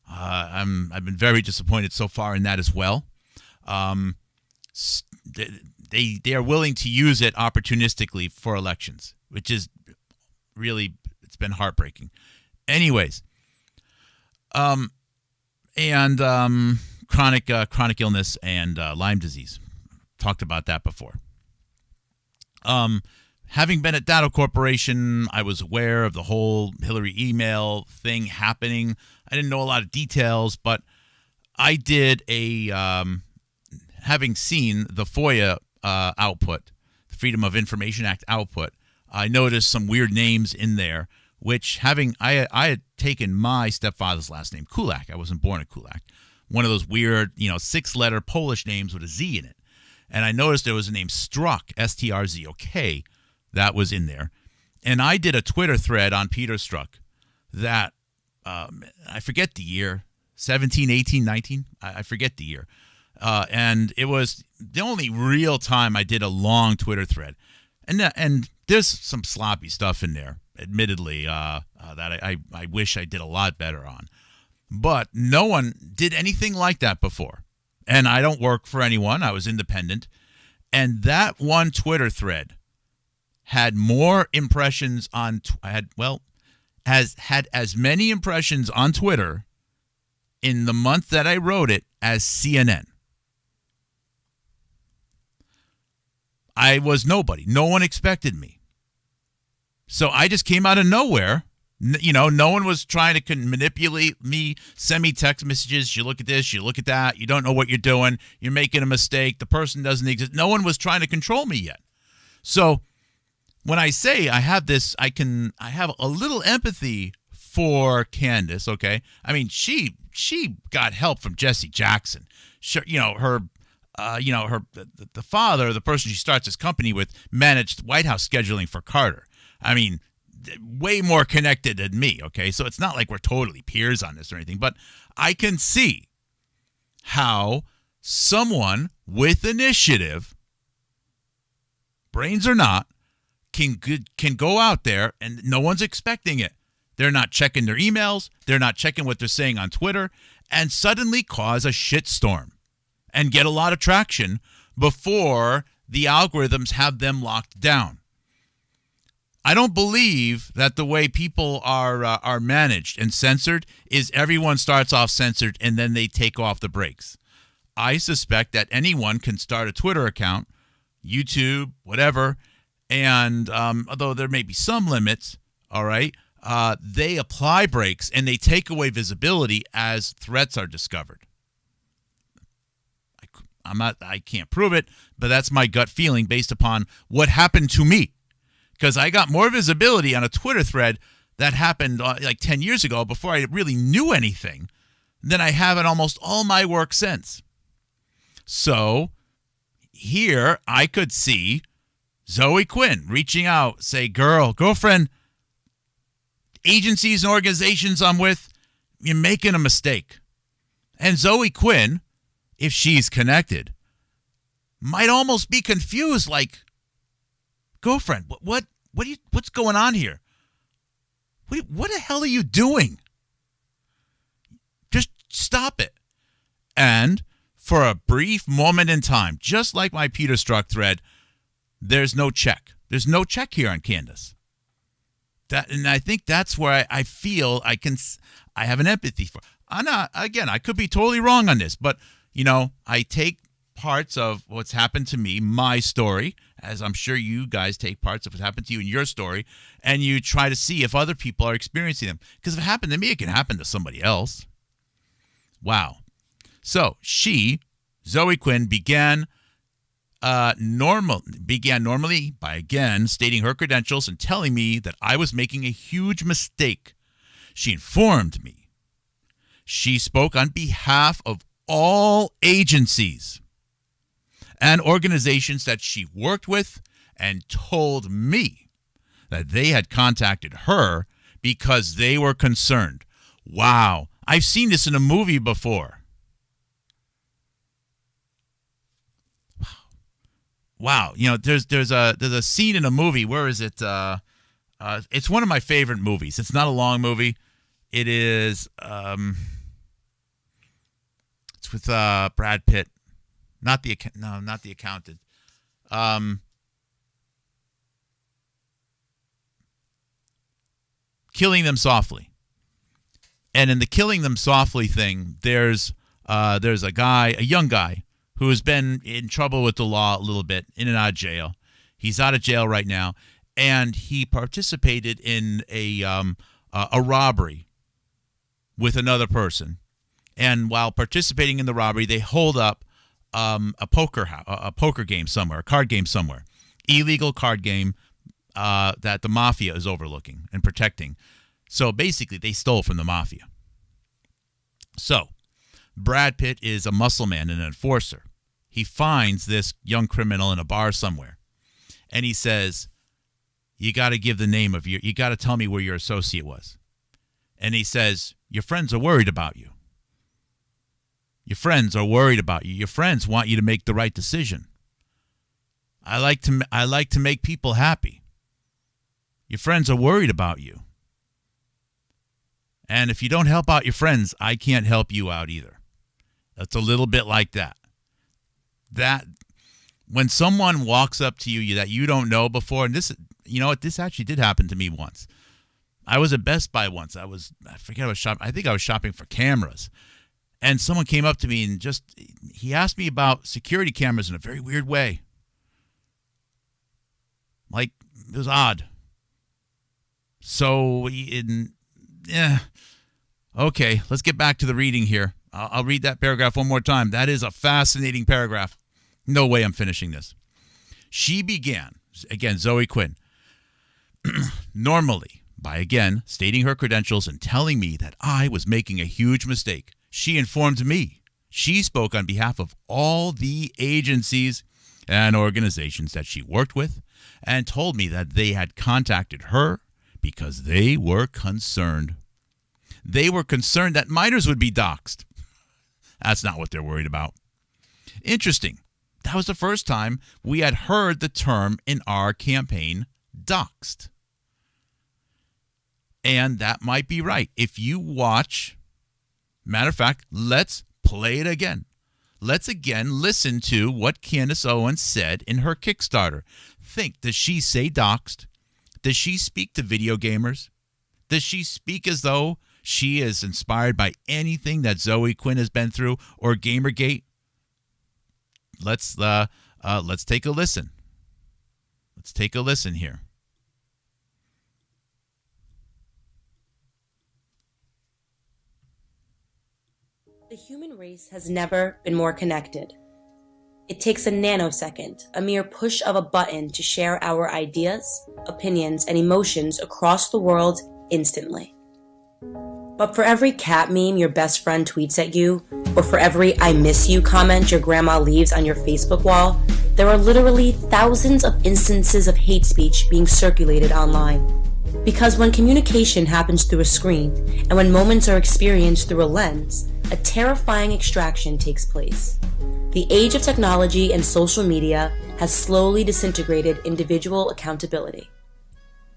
I've been very disappointed so far in that as well. They are willing to use it opportunistically for elections, which is really, it's been heartbreaking. Anyways, chronic illness and Lyme disease. Talked about that before. Having been at Datto Corporation, I was aware of the whole Hillary email thing happening. I didn't know a lot of details, but I did having seen the FOIA output, the Freedom of Information Act output, I noticed some weird names in there, which I had taken my stepfather's last name, Kulak. I wasn't born a Kulak. One of those weird, 6-letter Polish names with a Z in it. And I noticed there was a name Strzok, Strzok, that was in there. And I did a Twitter thread on Peter Strzok that, I forget the year, 17, 18, 19, I forget the year. And it was the only real time I did a long Twitter thread. And there's some sloppy stuff in there, admittedly, that I wish I did a lot better on. But no one did anything like that before. And I don't work for anyone. I was independent. And that one Twitter thread had more impressions on, had as many impressions on Twitter in the month that I wrote it as CNN. I was nobody. No one expected me. So I just came out of nowhere. No one was trying to manipulate me, send me text messages. You look at this, you look at that. You don't know what you're doing. You're making a mistake. The person doesn't exist. No one was trying to control me yet. So when I say I have this, I have a little empathy for Candace, okay? I mean, she got help from Jesse Jackson. Sure, the father, the person she starts this company with, managed White House scheduling for Carter. I mean, way more connected than me, okay? So it's not like we're totally peers on this or anything, but I can see how someone with initiative, brains or not, can go out there and no one's expecting it. They're not checking their emails. They're not checking what they're saying on Twitter, and suddenly cause a shitstorm and get a lot of traction before the algorithms have them locked down. I don't believe that the way people are managed and censored is everyone starts off censored and then they take off the brakes. I suspect that anyone can start a Twitter account, YouTube, whatever, and although there may be some limits, all right, they apply brakes and they take away visibility as threats are discovered. I can't prove it, but that's my gut feeling based upon what happened to me. Because I got more visibility on a Twitter thread that happened like 10 years ago before I really knew anything than I have in almost all my work since. So here I could see Zoe Quinn reaching out, say, girlfriend, agencies and organizations I'm with, you're making a mistake. And Zoe Quinn, if she's connected, might almost be confused, like, girlfriend, what's going on here? What the hell are you doing? Just stop it. And for a brief moment in time, just like my Peter Strzok thread, there's no check. There's no check here on Candace. And I think that's where I feel I have an empathy for. I could be totally wrong on this, but I take parts of what's happened to me, my story, as I'm sure you guys take parts of what happened to you in your story, and you try to see if other people are experiencing them. Because if it happened to me, it can happen to somebody else. Wow. So Zoe Quinn began normally by again stating her credentials and telling me that I was making a huge mistake. She informed me. She spoke on behalf of all agencies and organizations that she worked with and told me that they had contacted her because they were concerned. Wow, I've seen this in a movie before. Wow. wow, there's a scene in a movie. Where is it? It's one of my favorite movies. It's not a long movie. It is. It's with Brad Pitt. Not the accountant. Killing Them Softly. And in the Killing Them Softly thing, there's a young guy who has been in trouble with the law a little bit, in and out of jail. He's out of jail right now, and he participated in a robbery with another person. And while participating in the robbery, they hold up a poker game somewhere, a card game somewhere, illegal card game that the mafia is overlooking and protecting. So basically, they stole from the mafia. So Brad Pitt is a muscle man and an enforcer. He finds this young criminal in a bar somewhere, and he says, you got to give the name of you got to tell me where your associate was. And he says, your friends are worried about you. Your friends are worried about you. Your friends want you to make the right decision. I like to make people happy. Your friends are worried about you. And if you don't help out your friends, I can't help you out either. That's a little bit like that. That when someone walks up to you that you don't know before, and this actually did happen to me once. I was at Best Buy once. I was shopping. I think I was shopping for cameras. And someone came up to me and he asked me about security cameras in a very weird way. Like, it was odd. So, okay, let's get back to the reading here. I'll read that paragraph one more time. That is a fascinating paragraph. No way I'm finishing this. She began, again, Zoe Quinn, normally by, again, stating her credentials and telling me that I was making a huge mistake. She informed me. She spoke on behalf of all the agencies and organizations that she worked with and told me that they had contacted her because they were concerned. They were concerned that minors would be doxxed. That's not what they're worried about. Interesting. That was the first time we had heard the term in our campaign, doxxed. And that might be right. If you watch... Matter of fact, let's play it again. Let's again listen to what Candace Owens said in her Kickstarter. Think, does she say doxed? Does she speak to video gamers? Does she speak as though she is inspired by anything that Zoe Quinn has been through or Gamergate? Let's take a listen. Let's take a listen here.
The human race has never been more connected. It takes a nanosecond, a mere push of a button to share our ideas, opinions, and emotions across the world instantly. But for every cat meme your best friend tweets at you, or for every I miss you comment your grandma leaves on your Facebook wall, there are literally thousands of instances of hate speech being circulated online. Because when communication happens through a screen, and when moments are experienced through a lens, a terrifying extraction takes place. The age of technology and social media has slowly disintegrated individual accountability,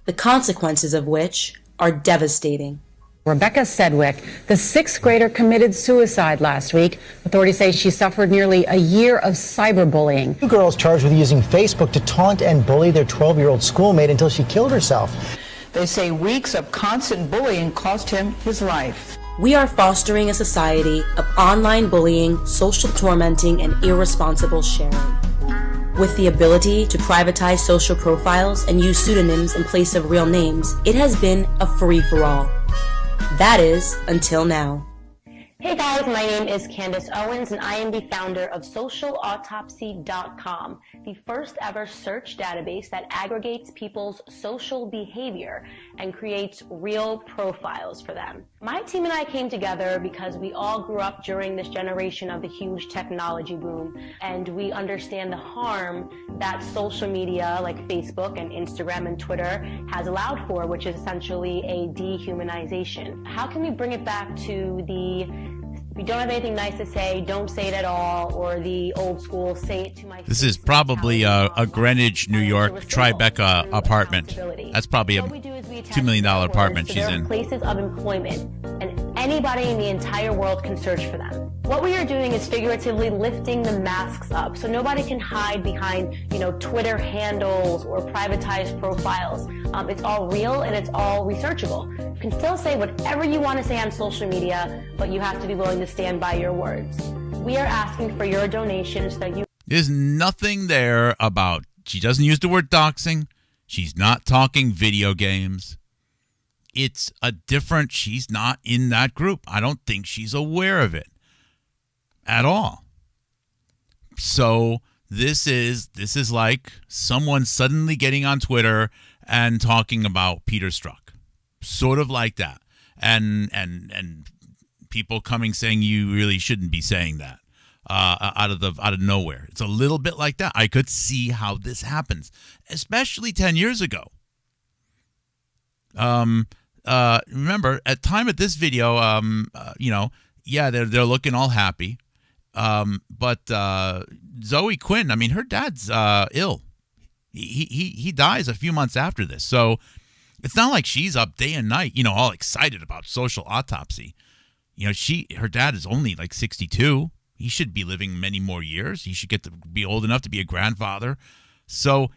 the consequences of which are devastating.
Rebecca Sedgwick, the sixth grader, committed suicide last week. Authorities say she suffered nearly a year of cyberbullying.
Two girls charged with using Facebook to taunt and bully their 12-year-old schoolmate until she killed herself.
They say weeks of constant bullying cost him his life.
We are fostering a society of online bullying, social tormenting, and irresponsible sharing. With the ability to privatize social profiles and use pseudonyms in place of real names, it has been a free-for-all. That is, until now.
Hey guys, my name is Candace Owens and I am the founder of socialautopsy.com, the first ever search database that aggregates people's social behavior and creates real profiles for them. My team and I came together because we all grew up during this generation of the huge technology boom, and we understand the harm that social media like Facebook and Instagram and Twitter has allowed for, which is essentially a dehumanization. How can we bring it back to the If you don't have anything nice to say, don't say it at all, or the old school, say it to my
This
face
is probably a
mentality.
Greenwich, New York,
It's a result
Tribeca
through
apartment.
accountability.
That's probably a
What we do is we attach
$2 million
keywords
apartment
to
she's
their
in.
places of employment, and anybody in the entire world can search for them. What we are doing is figuratively lifting the masks up, so nobody can hide behind, Twitter handles or privatized profiles. It's all real and it's all researchable. You can still say whatever you want to say on social media, but you have to be willing to stand by your words. We are asking for your donations so that you...
There's nothing there about, she doesn't use the word doxing. She's not talking video games. It's a different, she's not in that group. I don't think she's aware of it at all. So this is like someone suddenly getting on Twitter and talking about Peter Strzok. Sort of like that. And people coming saying you really shouldn't be saying that out of nowhere. It's a little bit like that. I could see how this happens, especially 10 years ago. Remember, at time of this video, they're looking all happy. But Zoe Quinn, I mean, her dad's ill. He dies a few months after this. So it's not like she's up day and night, all excited about social autopsy. Her dad is only like 62. He should be living many more years. He should get to be old enough to be a grandfather. So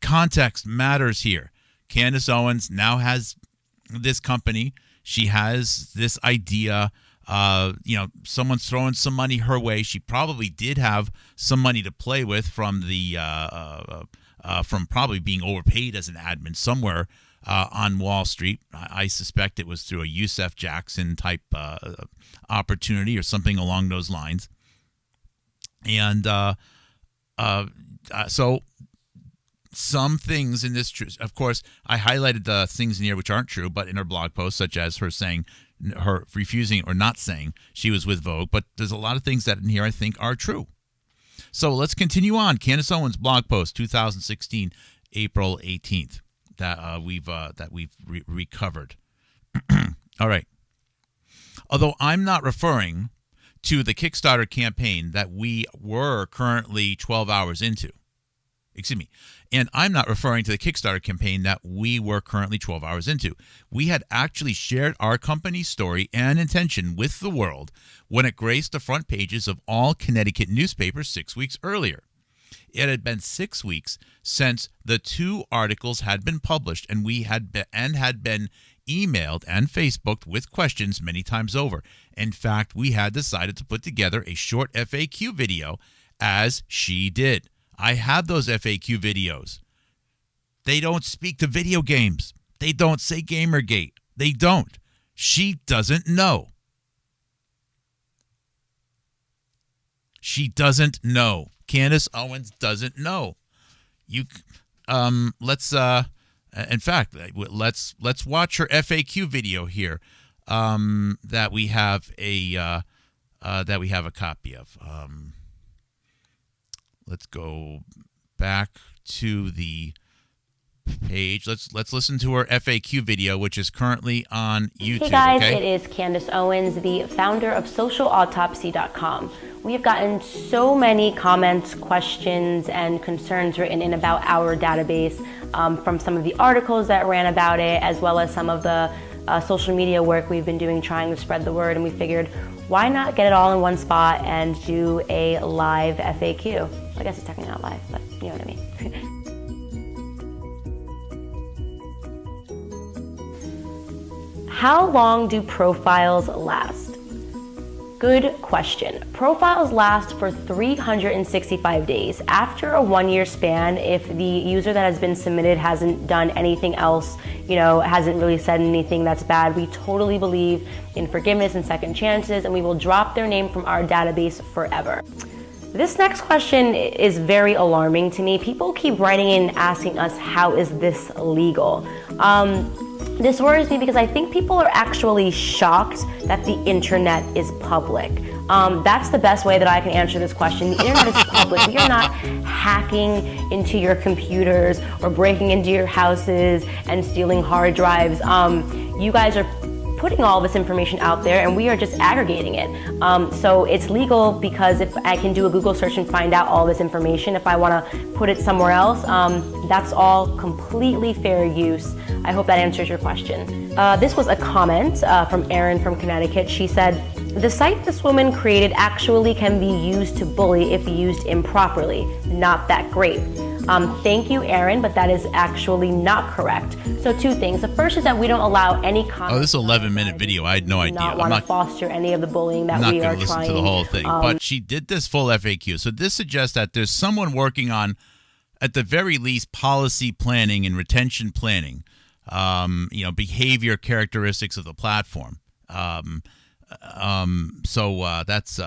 context matters here. Candace Owens now has this company. She has this idea. Someone's throwing some money her way. She probably did have some money to play with from from probably being overpaid as an admin somewhere on Wall Street. I suspect it was through a Yusef Jackson type opportunity or something along those lines. And so some things in this, of course, I highlighted the things in here which aren't true, but in her blog post, such as her refusing or not saying she was with Vogue. But there's a lot of things that in here I think are true. So let's continue on. Candace Owens blog post, 2016, April 18th, that we've recovered. All right. Although I'm not referring to the Kickstarter campaign that we were currently 12 hours into. Excuse me. And I'm not referring to the Kickstarter campaign that we were currently 12 hours into. We had actually shared our company's story and intention with the world when it graced the front pages of all Connecticut newspapers 6 weeks earlier. It had been 6 weeks since the 2 articles had been published, and we had been emailed and Facebooked with questions many times over. In fact, we had decided to put together a short FAQ video, as she did. I have those FAQ videos. They don't speak to video games. They don't say Gamergate. They don't. She doesn't know. She doesn't know. Candace Owens doesn't know. Let's watch her FAQ video here that we have a copy of. Let's go back to the page. Let's listen to her FAQ video, which is currently on YouTube.
Hey guys,
okay?
It is Candace Owens, the founder of socialautopsy.com. We have gotten so many comments, questions, and concerns written in about our database from some of the articles that ran about it, as well as some of the social media work we've been doing trying to spread the word, and we figured, why not get it all in one spot and do a live FAQ? I guess it's technically not live, but you know what I mean. How long do profiles last? Good question. Profiles last for 365 days. After a 1-year span, if the user that has been submitted hasn't done anything else, hasn't really said anything that's bad, we totally believe in forgiveness and second chances, and we will drop their name from our database forever. This next question is very alarming to me. People keep writing in asking us, how is this legal? This worries me because I think people are actually shocked that the internet is public. That's the best way that I can answer this question. The internet is public. We are not hacking into your computers or breaking into your houses and stealing hard drives. You guys are putting all this information out there, and we are just aggregating it. So it's legal because if I can do a Google search and find out all this information, if I want to put it somewhere else, that's all completely fair use. I hope that answers your question. This was a comment from Erin from Connecticut. She said, "The site this woman created actually can be used to bully if used improperly. Not that great." Thank you, Erin, but that is actually not correct. So two things. The first is that we don't allow any comment.
Oh, this is an 11-minute video. I had no idea.
Not want to foster any of the bullying that we are trying.
I'm not going to listen to the whole thing. But she did this full FAQ. So this suggests that there's someone working on, at the very least, policy planning and retention planning, behavior characteristics of the platform. So that's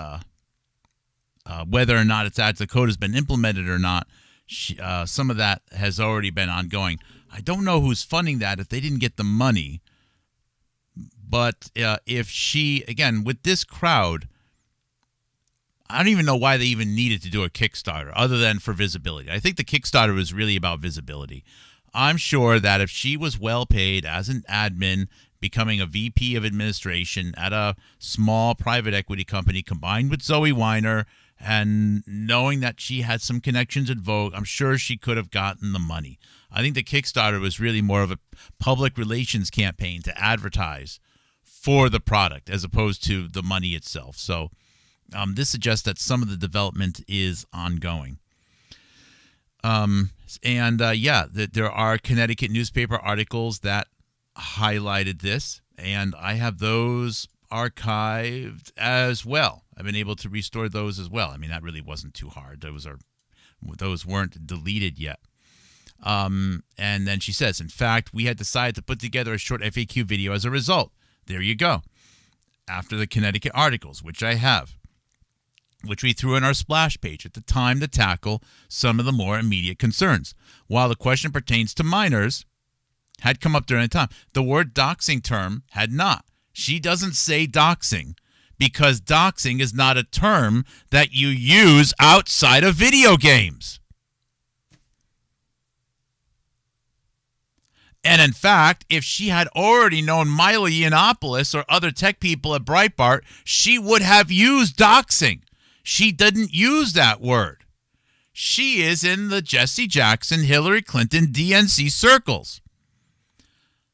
whether or not the code has been implemented or not. Some of that has already been ongoing. I don't know who's funding that if they didn't get the money. But if she, again, with this crowd, I don't even know why they even needed to do a Kickstarter other than for visibility. I think the Kickstarter was really about visibility. I'm sure that if she was well paid as an admin, becoming a VP of administration at a small private equity company combined with Zoe Weiner, and knowing that she had some connections at Vogue, I'm sure she could have gotten the money. I think the Kickstarter was really more of a public relations campaign to advertise for the product as opposed to the money itself. So this suggests that some of the development is ongoing. There are Connecticut newspaper articles that highlighted this, and I have those archived as well. I've been able to restore those as well. I mean, that really wasn't too hard. Those weren't deleted yet. And then she says, in fact, we had decided to put together a short FAQ video as a result. There you go. After the Connecticut articles, which I have, which we threw in our splash page at the time to tackle some of the more immediate concerns. While the question pertains to minors, had come up during the time, the word doxing term had not. She doesn't say doxing because doxing is not a term that you use outside of video games. And in fact, if she had already known Milo Yiannopoulos or other tech people at Breitbart, she would have used doxing. She didn't use that word. She is in the Jesse Jackson, Hillary Clinton, DNC circles.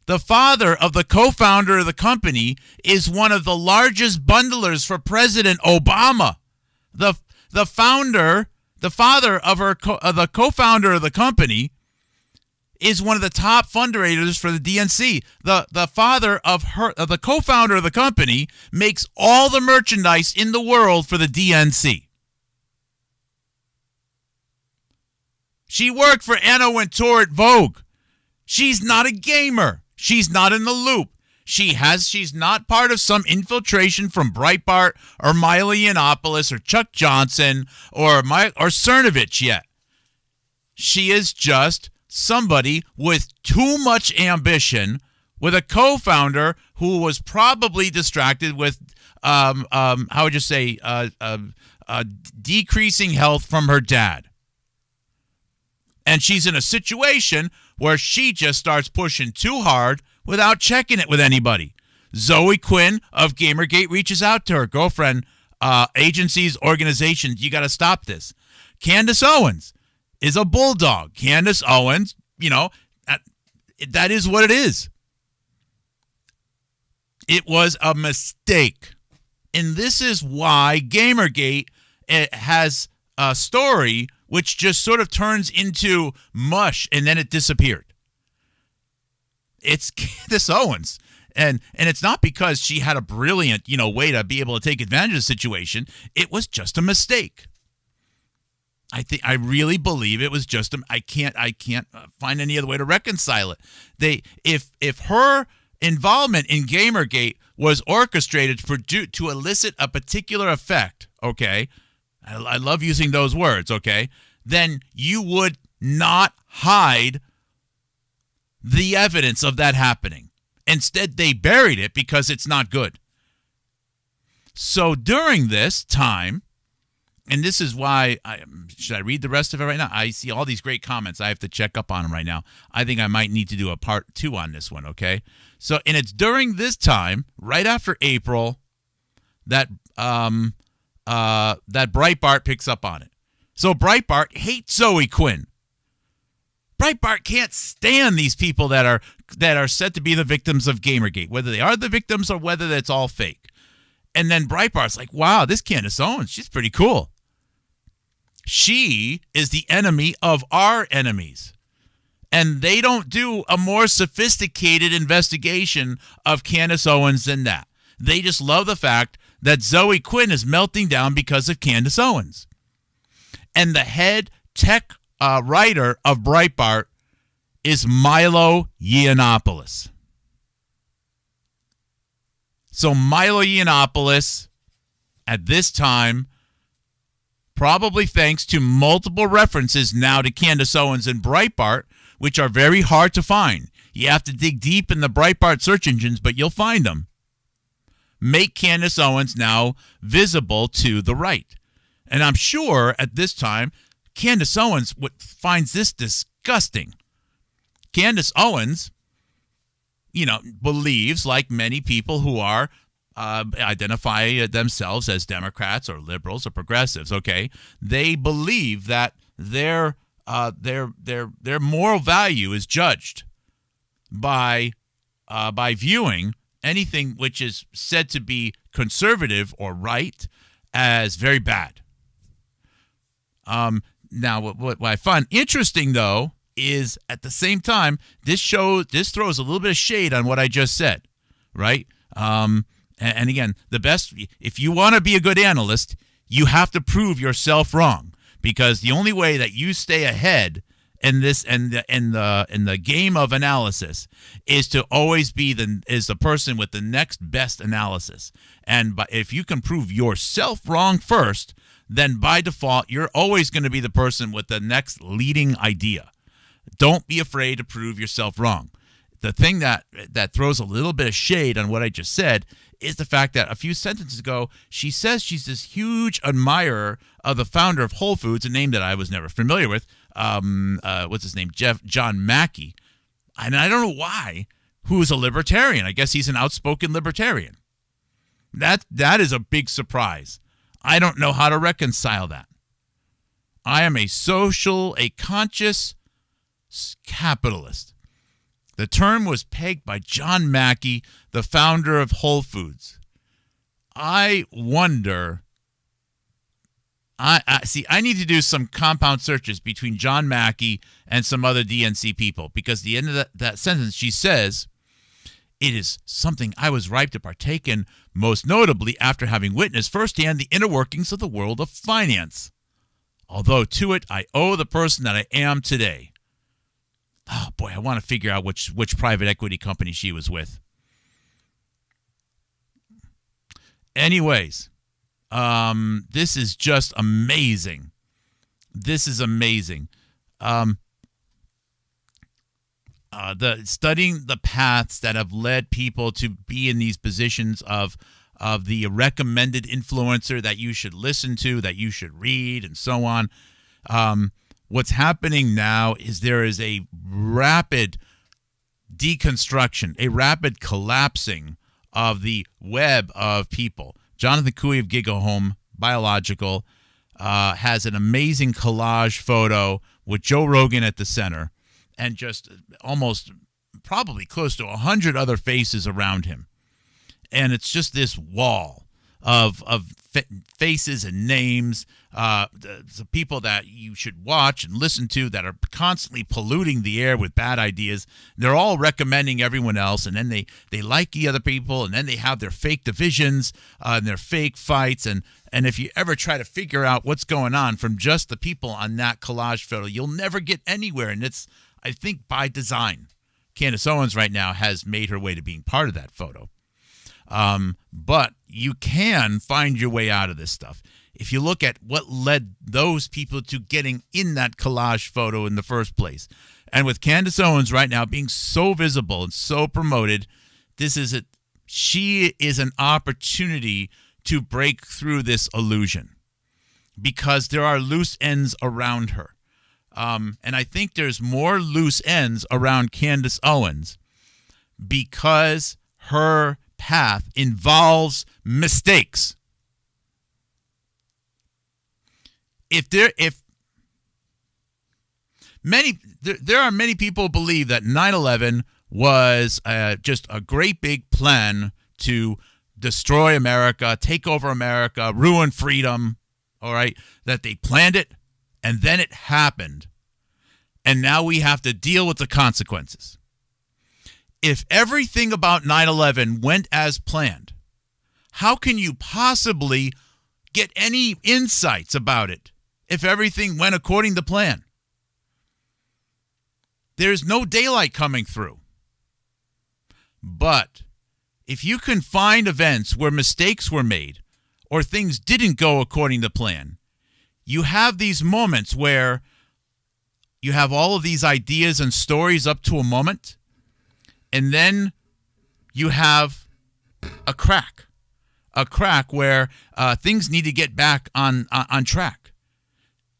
The father of the co-founder of the company is one of the largest bundlers for President Obama. The father of the co-founder of the company is one of the top fundraisers for the DNC. The father of the co-founder of the company makes all the merchandise in the world for the DNC. She worked for Anna Wintour at Vogue. She's not a gamer. She's not in the loop. She's not part of some infiltration from Breitbart or Milo Yiannopoulos or Chuck Johnson or Cernovich yet. She is just somebody with too much ambition, with a co-founder who was probably distracted with, decreasing health from her dad. And she's in a situation where she just starts pushing too hard without checking it with anybody. Zoe Quinn of Gamergate reaches out to her girlfriend, agencies, organizations. You got to stop this. Candace Owens is a bulldog. Candace Owens, that is what it is. It was a mistake. And this is why Gamergate has a story which just sort of turns into mush and then it disappeared. It's Candace Owens. And it's not because she had a brilliant, way to be able to take advantage of the situation. It was just a mistake. I really believe it was just I can't find any other way to reconcile it. If her involvement in Gamergate was orchestrated to elicit a particular effect, okay, I love using those words, okay, then you would not hide the evidence of that happening. Instead, they buried it because it's not good. So during this time, And this is why, should I read the rest of it right now? I see all these great comments. I have to check up on them right now. I think I might need to do a part 2 on this one, okay? So, and it's during this time, right after April, that that Breitbart picks up on it. So Breitbart hates Zoe Quinn. Breitbart can't stand these people that are said to be the victims of Gamergate, whether they are the victims or whether that's all fake. And then Breitbart's like, wow, this Candace Owens, she's pretty cool. She is the enemy of our enemies. And they don't do a more sophisticated investigation of Candace Owens than that. They just love the fact that Zoe Quinn is melting down because of Candace Owens. And the head tech writer of Breitbart is Milo Yiannopoulos. So Milo Yiannopoulos, at this time, probably thanks to multiple references now to Candace Owens and Breitbart, which are very hard to find. You have to dig deep in the Breitbart search engines, but you'll find them. Make Candace Owens now visible to the right. And I'm sure at this time, Candace Owens finds this disgusting. Candace Owens, believes, like many people who are identify themselves as Democrats or liberals or progressives, okay? They believe that their moral value is judged by viewing anything which is said to be conservative or right as very bad. Now, what I find interesting, though, is at the same time, this throws a little bit of shade on what I just said, right? And again, if you want to be a good analyst, you have to prove yourself wrong, because the only way that you stay ahead in this in the game of analysis is to always be the person with the next best analysis. And if you can prove yourself wrong first, then by default, you're always going to be the person with the next leading idea. Don't be afraid to prove yourself wrong. The thing that throws a little bit of shade on what I just said is the fact that a few sentences ago, she says she's this huge admirer of the founder of Whole Foods, a name that I was never familiar with. What's his name? John Mackey. And I don't know why, who's a libertarian. I guess he's an outspoken libertarian. That is a big surprise. I don't know how to reconcile that. I am a conscious capitalist. The term was pegged by John Mackey, the founder of Whole Foods. I wonder. I need to do some compound searches between John Mackey and some other DNC people, because the end of that sentence, she says, it is something I was ripe to partake in, most notably after having witnessed firsthand the inner workings of the world of finance. Although to it I owe the person that I am today. Oh boy, I want to figure out which private equity company she was with. Anyways, this is just amazing. This is amazing. Studying the paths that have led people to be in these positions of the recommended influencer that you should listen to, that you should read, and so on. What's happening now is there is a rapid deconstruction, a rapid collapsing of the web of people. Jonathan Cooey of GigaHome Biological has an amazing collage photo with Joe Rogan at the center and just almost probably close to 100 other faces around him. And it's just this wall of faces and names, the people that you should watch and listen to that are constantly polluting the air with bad ideas. They're all recommending everyone else, and then they like the other people, and then they have their fake divisions and their fake fights. And if you ever try to figure out what's going on from just the people on that collage photo, you'll never get anywhere. And it's, I think, by design. Candace Owens right now has made her way to being part of that photo. But you can find your way out of this stuff if you look at what led those people to getting in that collage photo in the first place. And with Candace Owens right now being so visible and so promoted, she is an opportunity to break through this illusion. because there are loose ends around her. And I think there's more loose ends around Candace Owens because her path involves mistakes. There are many people who believe that 9/11 was just a great big plan to destroy America, take over America, ruin freedom, all right, that they planned it, and then it happened, and now we have to deal with the consequences. If everything about 9/11 went as planned, how can you possibly get any insights about it if everything went according to plan? There's no daylight coming through. But if you can find events where mistakes were made or things didn't go according to plan, you have these moments where you have all of these ideas and stories up to a moment, and then you have a crack where things need to get back on track.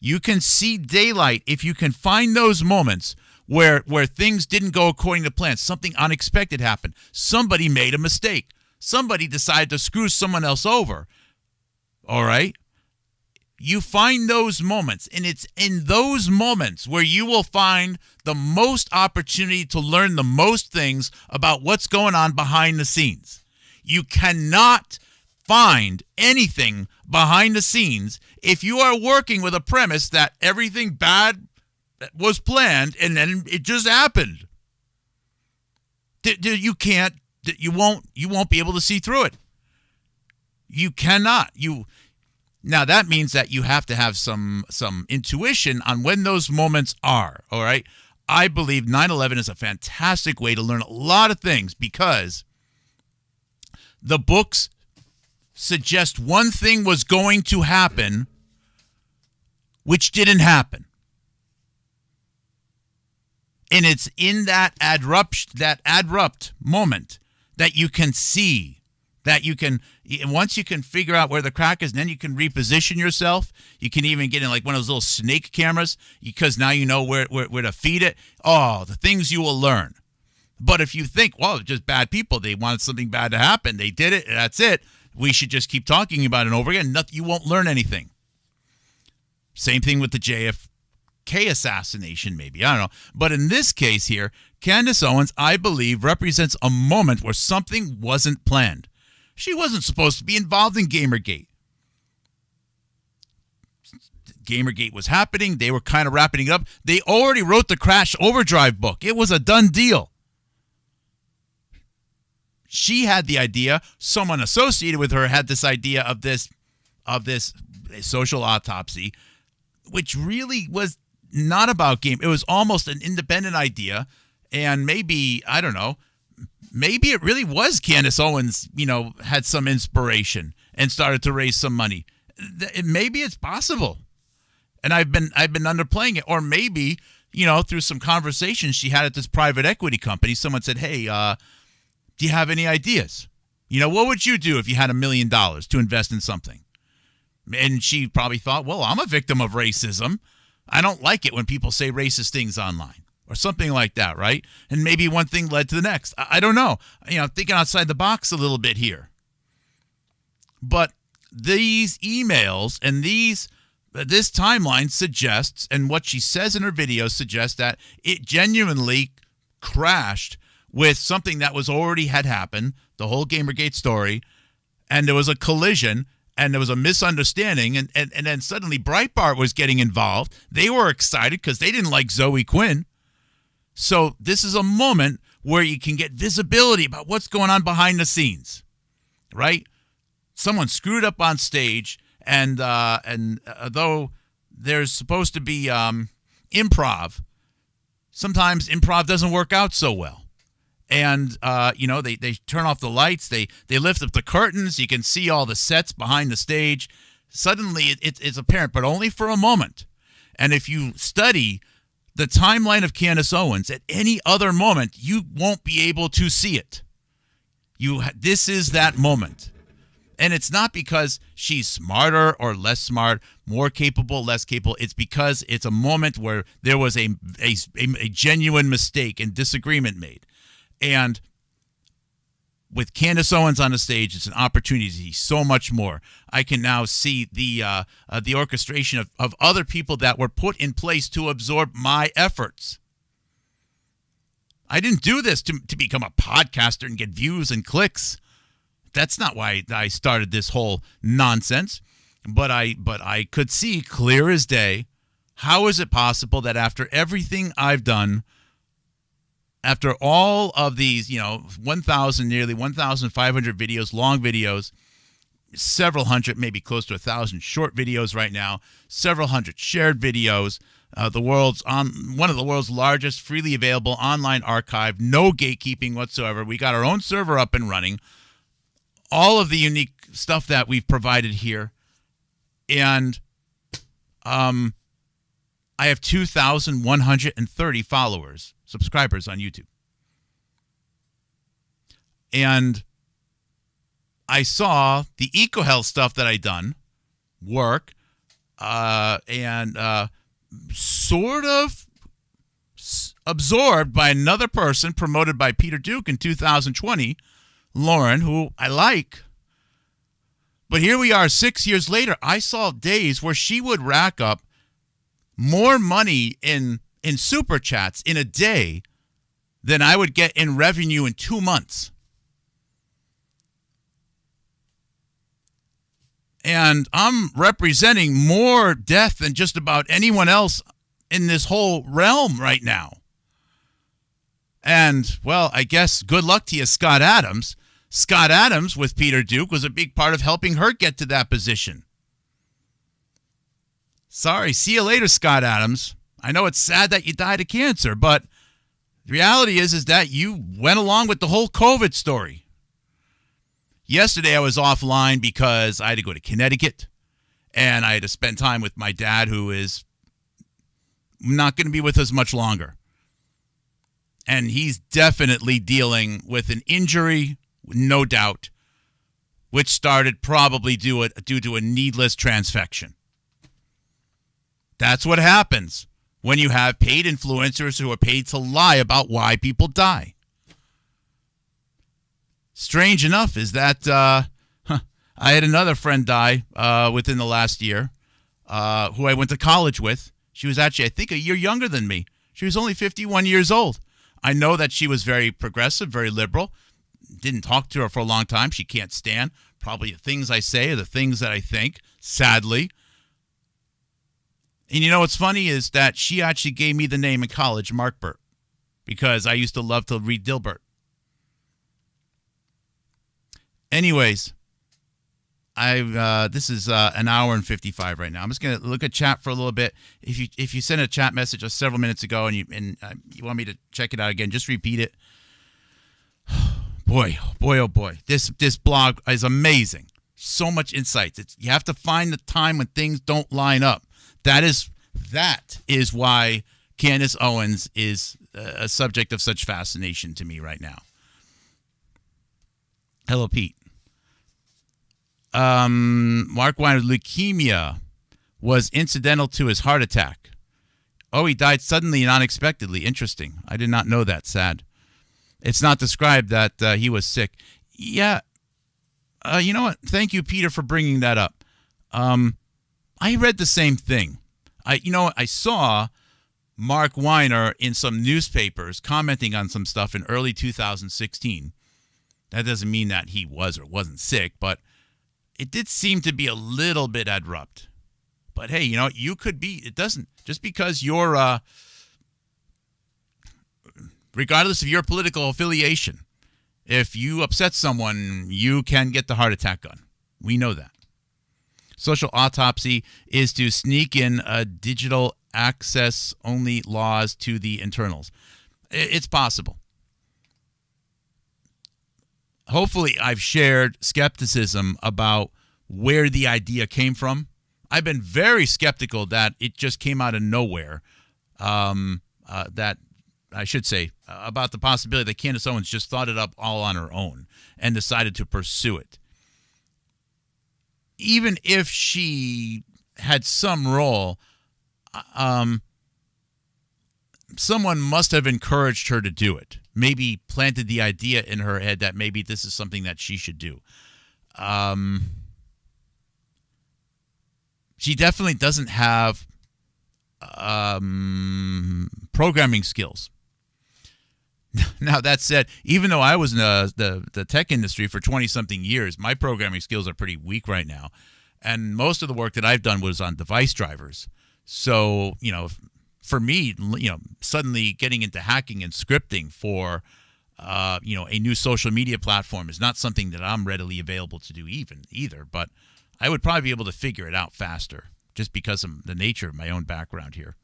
You can see daylight if you can find those moments where things didn't go according to plan. Something unexpected happened. Somebody made a mistake. Somebody decided to screw someone else over. All right? You find those moments, and it's in those moments where you will find the most opportunity to learn the most things about what's going on behind the scenes. You cannot find anything behind the scenes if you are working with a premise that everything bad was planned and then it just happened. You won't be able to see through it. You cannot. Now that means that you have to have some intuition on when those moments are, all right? I believe 9/11 is a fantastic way to learn a lot of things because the books suggest one thing was going to happen which didn't happen. And it's in that abrupt moment that you can see, that you can, once you can figure out where the crack is, then you can reposition yourself. You can even get in like one of those little snake cameras because now you know where to feed it. Oh, the things you will learn. But if you think, well, just bad people, they wanted something bad to happen, they did it, that's it, we should just keep talking about it over again, you won't learn anything. Same thing with the JFK assassination, maybe. I don't know. But in this case here, Candace Owens, I believe, represents a moment where something wasn't planned. She wasn't supposed to be involved in Gamergate. Gamergate was happening. They were kind of wrapping it up. They already wrote the Crash Overdrive book. It was a done deal. She had the idea. Someone associated with her had this idea of this social autopsy, which really was not about game. It was almost an independent idea. And maybe, I don't know, maybe it really was Candace Owens, had some inspiration and started to raise some money. Maybe it's possible. And I've been underplaying it. Or maybe, through some conversations she had at this private equity company, someone said, hey, do you have any ideas? What would you do if you had $1 million to invest in something? And she probably thought, well, I'm a victim of racism. I don't like it when people say racist things online or something like that, right? And maybe one thing led to the next. I don't know. Thinking outside the box a little bit here. But these emails and this timeline suggests, and what she says in her video suggests that it genuinely crashed with something that had happened, the whole Gamergate story, and there was a collision, and there was a misunderstanding, and then suddenly Breitbart was getting involved. They were excited because they didn't like Zoe Quinn. So this is a moment where you can get visibility about what's going on behind the scenes, right? Someone screwed up on stage, and though there's supposed to be improv, sometimes improv doesn't work out so well. And, they turn off the lights, they lift up the curtains, you can see all the sets behind the stage. Suddenly it's apparent, but only for a moment. And if you study the timeline of Candace Owens at any other moment, you won't be able to see it. This is that moment. And it's not because she's smarter or less smart, more capable, less capable. It's because it's a moment where there was a genuine mistake and disagreement made. And with Candace Owens on the stage, it's an opportunity to see so much more. I can now see the orchestration of other people that were put in place to absorb my efforts. I didn't do this to become a podcaster and get views and clicks. That's not why I started this whole nonsense. But I could see clear as day, how is it possible that after everything I've done, after all of these, nearly 1,500 videos, long videos, several hundred, maybe close to 1,000 short videos right now, several hundred shared videos, one of the world's largest freely available online archive, no gatekeeping whatsoever. We got our own server up and running. All of the unique stuff that we've provided here. And I have 2,130 subscribers on YouTube. And I saw the EcoHealth stuff that I done work and sort of absorbed by another person promoted by Peter Duke in 2020, Lauren, who I like. But here we are 6 years later. I saw days where she would rack up more money in super chats in a day than I would get in revenue in 2 months. And I'm representing more death than just about anyone else in this whole realm right now. And, well, I guess good luck to you, Scott Adams. Scott Adams with Peter Duke was a big part of helping her get to that position. Sorry, see you later, Scott Adams. I know it's sad that you died of cancer, but the reality is that you went along with the whole COVID story. Yesterday I was offline because I had to go to Connecticut, and I had to spend time with my dad, who is not going to be with us much longer. And he's definitely dealing with an injury, no doubt, which started probably due to a needless transfection. That's what happens when you have paid influencers who are paid to lie about why people die. Strange enough is that I had another friend die within the last year who I went to college with. She was actually, I think, a year younger than me. She was only 51 years old. I know that she was very progressive, very liberal. Didn't talk to her for a long time. She can't stand probably the things I say or the things that I think, sadly. And you know what's funny is that she actually gave me the name in college, Mark Burt, because I used to love to read Dilbert. Anyways, this is an hour and 55 right now. I'm just gonna look at chat for a little bit. If you sent a chat message several minutes ago and you want me to check it out again, just repeat it. Boy, oh boy, this blog is amazing. So much insights. You have to find the time when things don't line up. That is why Candace Owens is a subject of such fascination to me right now. Hello, Pete. Mark Weiner, leukemia was incidental to his heart attack. Oh, he died suddenly and unexpectedly. Interesting. I did not know that. Sad. It's not described that he was sick. Yeah. You know what? Thank you, Peter, for bringing that up. I read the same thing. I saw Mark Weiner in some newspapers commenting on some stuff in early 2016. That doesn't mean that he was or wasn't sick, but it did seem to be a little bit abrupt. But hey, you could be. It doesn't just because you're, regardless of your political affiliation, if you upset someone, you can get the heart attack gun. We know that. Social autopsy is to sneak in digital access-only laws to the internals. It's possible. Hopefully, I've shared skepticism about where the idea came from. I've been very skeptical that it just came out of nowhere. That I should say about the possibility that Candace Owens just thought it up all on her own and decided to pursue it. even if she had some role, someone must have encouraged her to do it. Maybe planted the idea in her head that maybe this is something that she should do. She definitely doesn't have programming skills. Now, that said, even though I was in the tech industry for 20-something years, my programming skills are pretty weak right now. And most of the work that I've done was on device drivers. So, for me, suddenly getting into hacking and scripting for, a new social media platform is not something that I'm readily available to do either. But I would probably be able to figure it out faster just because of the nature of my own background here.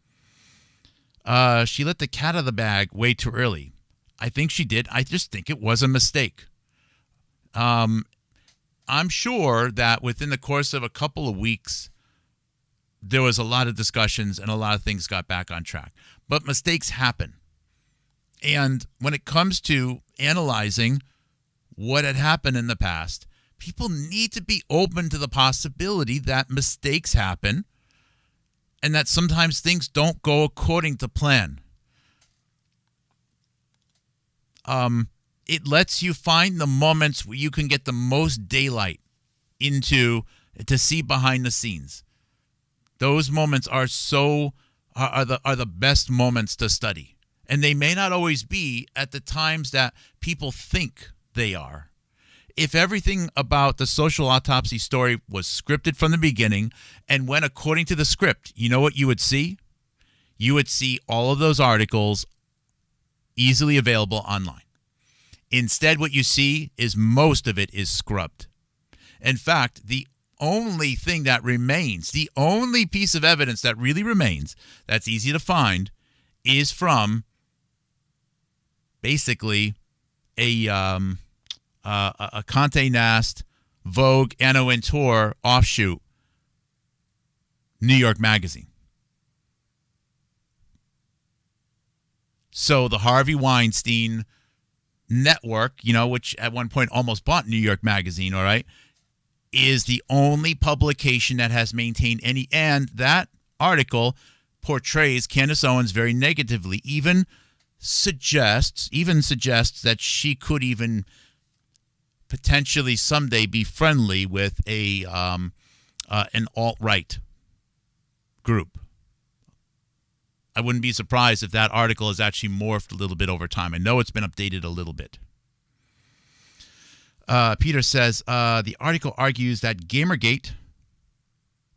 She let the cat out of the bag way too early. I think she did. I just think it was a mistake. I'm sure that within the course of a couple of weeks, there was a lot of discussions and a lot of things got back on track. But mistakes happen. And when it comes to analyzing what had happened in the past, people need to be open to the possibility that mistakes happen and that sometimes things don't go according to plan. It lets you find the moments where you can get the most daylight to see behind the scenes. Those moments are the best moments to study. And they may not always be at the times that people think they are. If everything about the social autopsy story was scripted from the beginning and went according to the script, you know what you would see? You would see all of those articles easily available online. Instead, what you see is most of it is scrubbed. In fact, the only thing that remains, the only piece of evidence that really remains that's easy to find is from basically a Conte Nast, Vogue, Anna Wintour offshoot, New York Magazine. So the Harvey Weinstein network, which at one point almost bought New York Magazine, all right, is the only publication that has maintained any, and that article portrays Candace Owens very negatively, even suggests that she could even potentially someday be friendly with an alt-right group. I wouldn't be surprised if that article has actually morphed a little bit over time. I know it's been updated a little bit. Peter says, the article argues that Gamergate,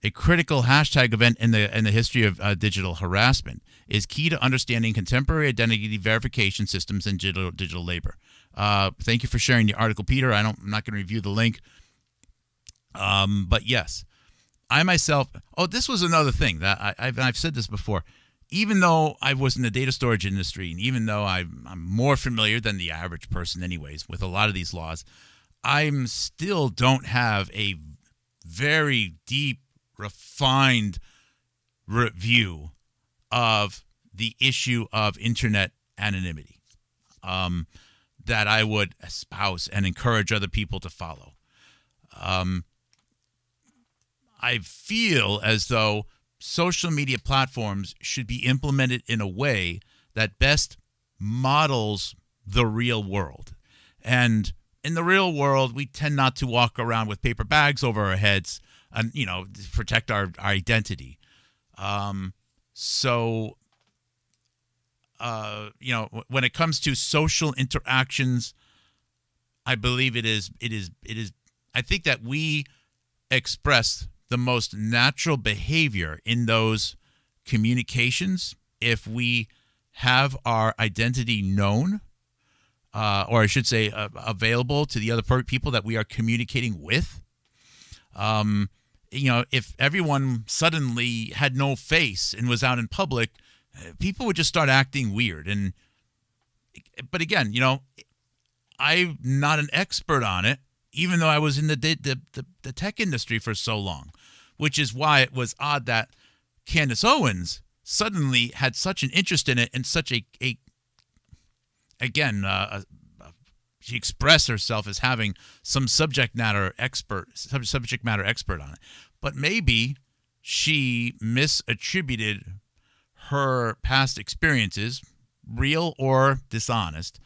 a critical hashtag event in the history of digital harassment, is key to understanding contemporary identity verification systems and digital labor. Thank you for sharing the article, Peter. I'm not going to review the link. But yes, I myself, this was another thing that I've said this before. Even though I was in the data storage industry, and even though I'm more familiar than the average person anyways with a lot of these laws, I still don't have a very deep, refined review of the issue of internet anonymity that I would espouse and encourage other people to follow. I feel as though social media platforms should be implemented in a way that best models the real world. And in the real world, we tend not to walk around with paper bags over our heads and, to protect our identity. When it comes to social interactions, I believe it is, I think that we express the most natural behavior in those communications if we have our identity known, or I should say available to the other people that we are communicating with. If everyone suddenly had no face and was out in public, people would just start acting weird. But again, I'm not an expert on it, even though I was in the tech industry for so long, which is why it was odd that Candace Owens suddenly had such an interest in it and such a She expressed herself as having some subject matter expert on it. But maybe she misattributed her past experiences, real or dishonest,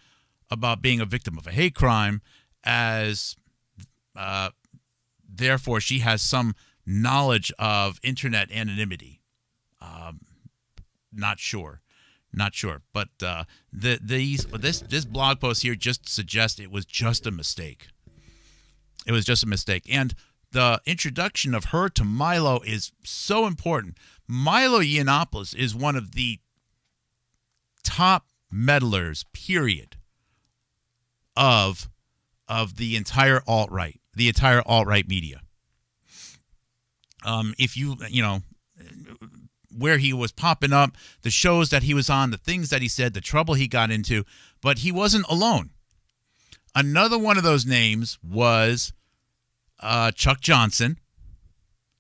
about being a victim of a hate crime, as therefore she has some knowledge of internet anonymity. Not sure. But this blog post here just suggests it was just a mistake. It was just a mistake. And the introduction of her to Milo is so important. Milo Yiannopoulos is one of the top meddlers, period, of the entire alt-right media. If you know, where he was popping up, the shows that he was on, the things that he said, the trouble he got into, but he wasn't alone. Another one of those names was Chuck Johnson,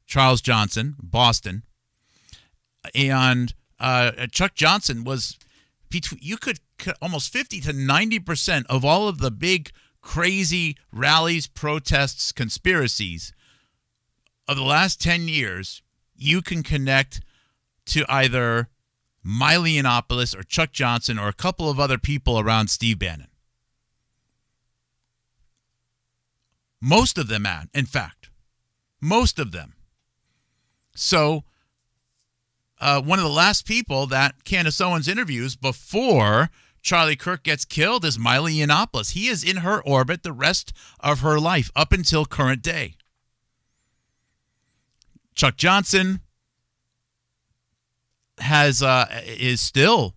Charles Johnson, Boston. And Chuck Johnson was, you could almost 50 to 90% of all of the big, crazy rallies, protests, conspiracies of the last 10 years, you can connect to either Milo Yiannopoulos or Chuck Johnson or a couple of other people around Steve Bannon. Most of them, in fact. Most of them. So, one of the last people that Candace Owens interviews before Charlie Kirk gets killed is Milo Yiannopoulos. He is in her orbit the rest of her life up until current day. Chuck Johnson is still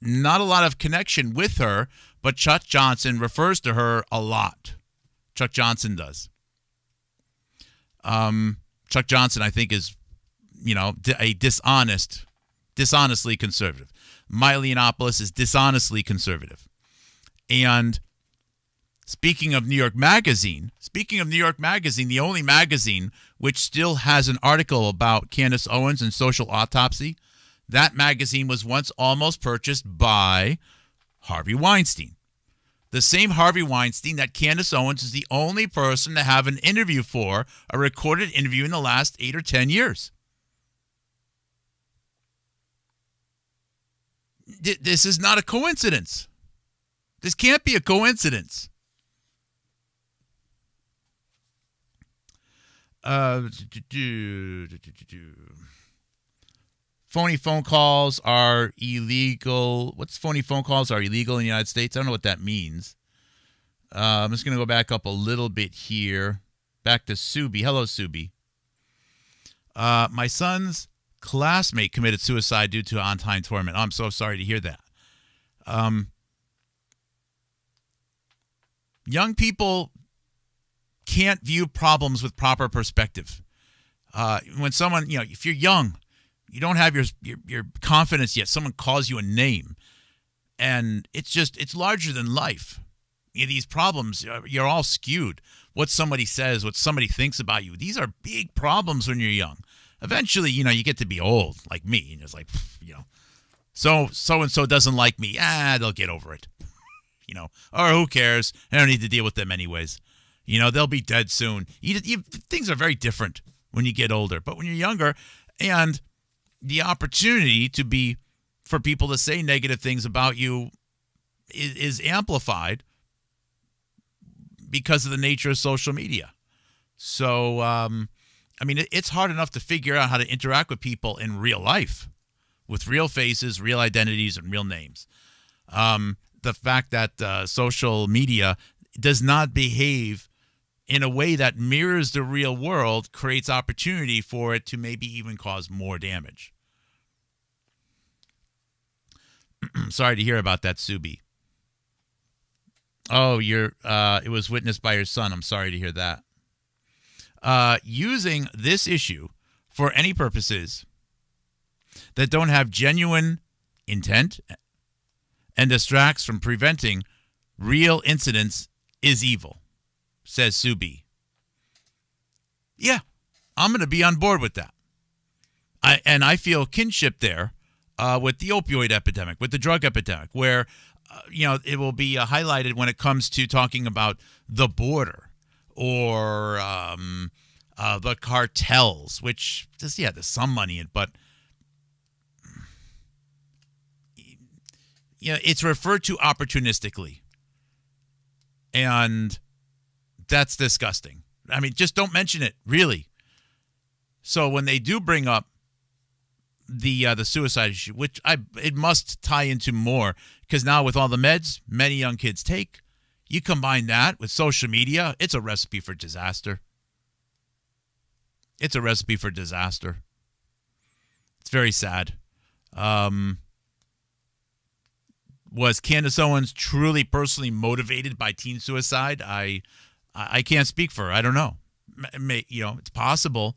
not a lot of connection with her, but Chuck Johnson refers to her a lot. Chuck Johnson does. Chuck Johnson, I think, is, a dishonestly conservative. Milo Yiannopoulos is dishonestly conservative. And speaking of New York Magazine, the only magazine which still has an article about Candace Owens and social autopsy, that magazine was once almost purchased by Harvey Weinstein. The same Harvey Weinstein that Candace Owens is the only person to have an interview for, a recorded interview in the last 8 or 10 years. This is not a coincidence. This can't be a coincidence. Phony phone calls are illegal. What's phony phone calls are illegal in the United States? I don't know what that means. I'm just going to go back up a little bit here. Back to Subi. Hello, Subi. My son's classmate committed suicide due to on-time torment. I'm so sorry to hear that. Young people can't view problems with proper perspective. When someone, if you're young, you don't have your confidence yet, someone calls you a name, and it's larger than life. These problems, you're all skewed. What somebody says, what somebody thinks about you, these are big problems when you're young. Eventually, you get to be old, like me, and it's like, so-and-so doesn't like me. They'll get over it. Or who cares? I don't need to deal with them anyways. They'll be dead soon. Things are very different when you get older. But when you're younger, and the opportunity for people to say negative things about you is amplified because of the nature of social media. So, it's hard enough to figure out how to interact with people in real life, with real faces, real identities, and real names. The fact that social media does not behave in a way that mirrors the real world creates opportunity for it to maybe even cause more damage. Sorry to hear about that, Subi. Oh, it was witnessed by your son. I'm sorry to hear that. Using this issue for any purposes that don't have genuine intent and distracts from preventing real incidents is evil, says Subi. Yeah, I'm going to be on board with that. I feel kinship there with the opioid epidemic, with the drug epidemic, where it will be highlighted when it comes to talking about the border or the cartels, which there's some money in, but it's referred to opportunistically, and that's disgusting. I mean, just don't mention it, really. So when they do bring up the suicide issue, which it must tie into more, because now with all the meds many young kids take, you combine that with social media, it's a recipe for disaster. It's a recipe for disaster. It's very sad. Was Candace Owens truly personally motivated by teen suicide? I can't speak for her. I don't know. It's possible.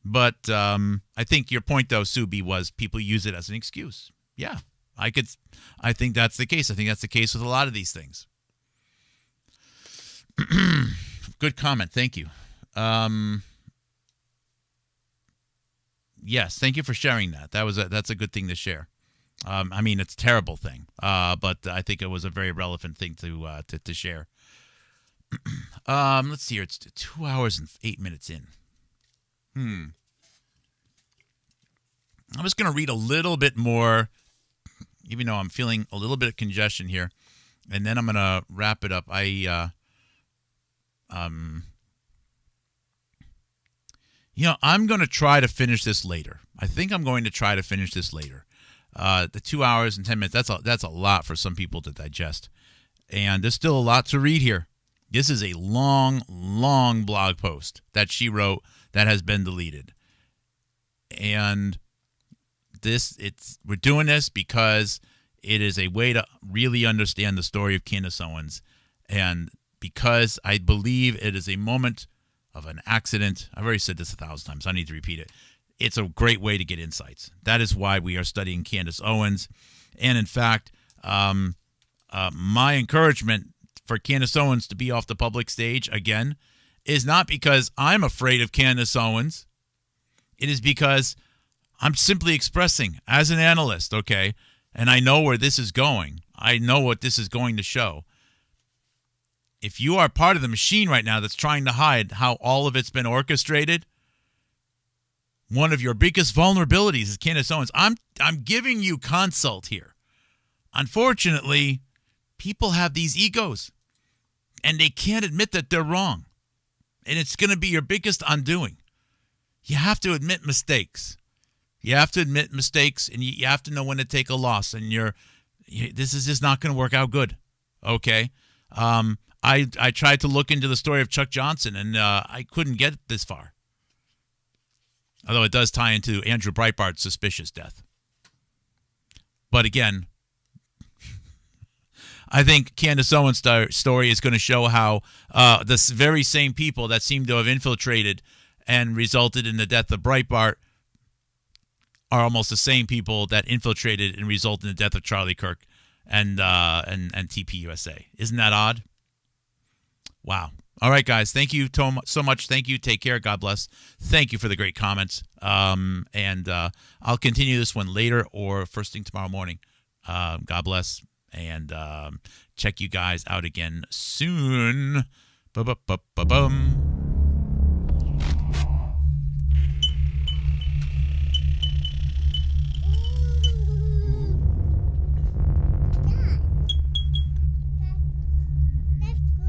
But I think your point, though, Subi, was people use it as an excuse. Yeah, I think that's the case. I think that's the case with a lot of these things. Good comment. Thank you. Yes, thank you for sharing that. That's a good thing to share. I mean, it's a terrible thing, but I think it was a very relevant thing to share. Let's see here. It's 2 hours and 8 minutes in. I'm just going to read a little bit more, even though I'm feeling a little bit of congestion here, and then I'm going to wrap it up. I'm going to try to finish this later. I think I'm going to try to finish this later. The 2 hours and 10 minutes, that's a lot for some people to digest. And there's still a lot to read here. This is a long, long blog post that she wrote that has been deleted. And we're doing this because it is a way to really understand the story of Candace Owens. And because I believe it is a moment of an accident. I've already said this 1,000 times. I need to repeat it. It's a great way to get insights. That is why we are studying Candace Owens. And in fact, my encouragement for Candace Owens to be off the public stage again is not because I'm afraid of Candace Owens. It is because I'm simply expressing as an analyst, okay, and I know where this is going. I know what this is going to show. If you are part of the machine right now that's trying to hide how all of it's been orchestrated, one of your biggest vulnerabilities is Candace Owens. I'm giving you consult here. Unfortunately, people have these egos, and they can't admit that they're wrong. And it's going to be your biggest undoing. You have to admit mistakes. You have to admit mistakes, and you have to know when to take a loss. And this is just not going to work out good. Okay? I tried to look into the story of Chuck Johnson, and I couldn't get this far. Although it does tie into Andrew Breitbart's suspicious death. But again, I think Candace Owens' story is going to show how the very same people that seem to have infiltrated and resulted in the death of Breitbart are almost the same people that infiltrated and resulted in the death of Charlie Kirk and TPUSA. Isn't that odd? Wow. All right, guys. Thank you so much. Thank you. Take care. God bless. Thank you for the great comments. And I'll continue this one later or first thing tomorrow morning. God bless. And check you guys out again soon. Ba-ba-ba-ba-bum.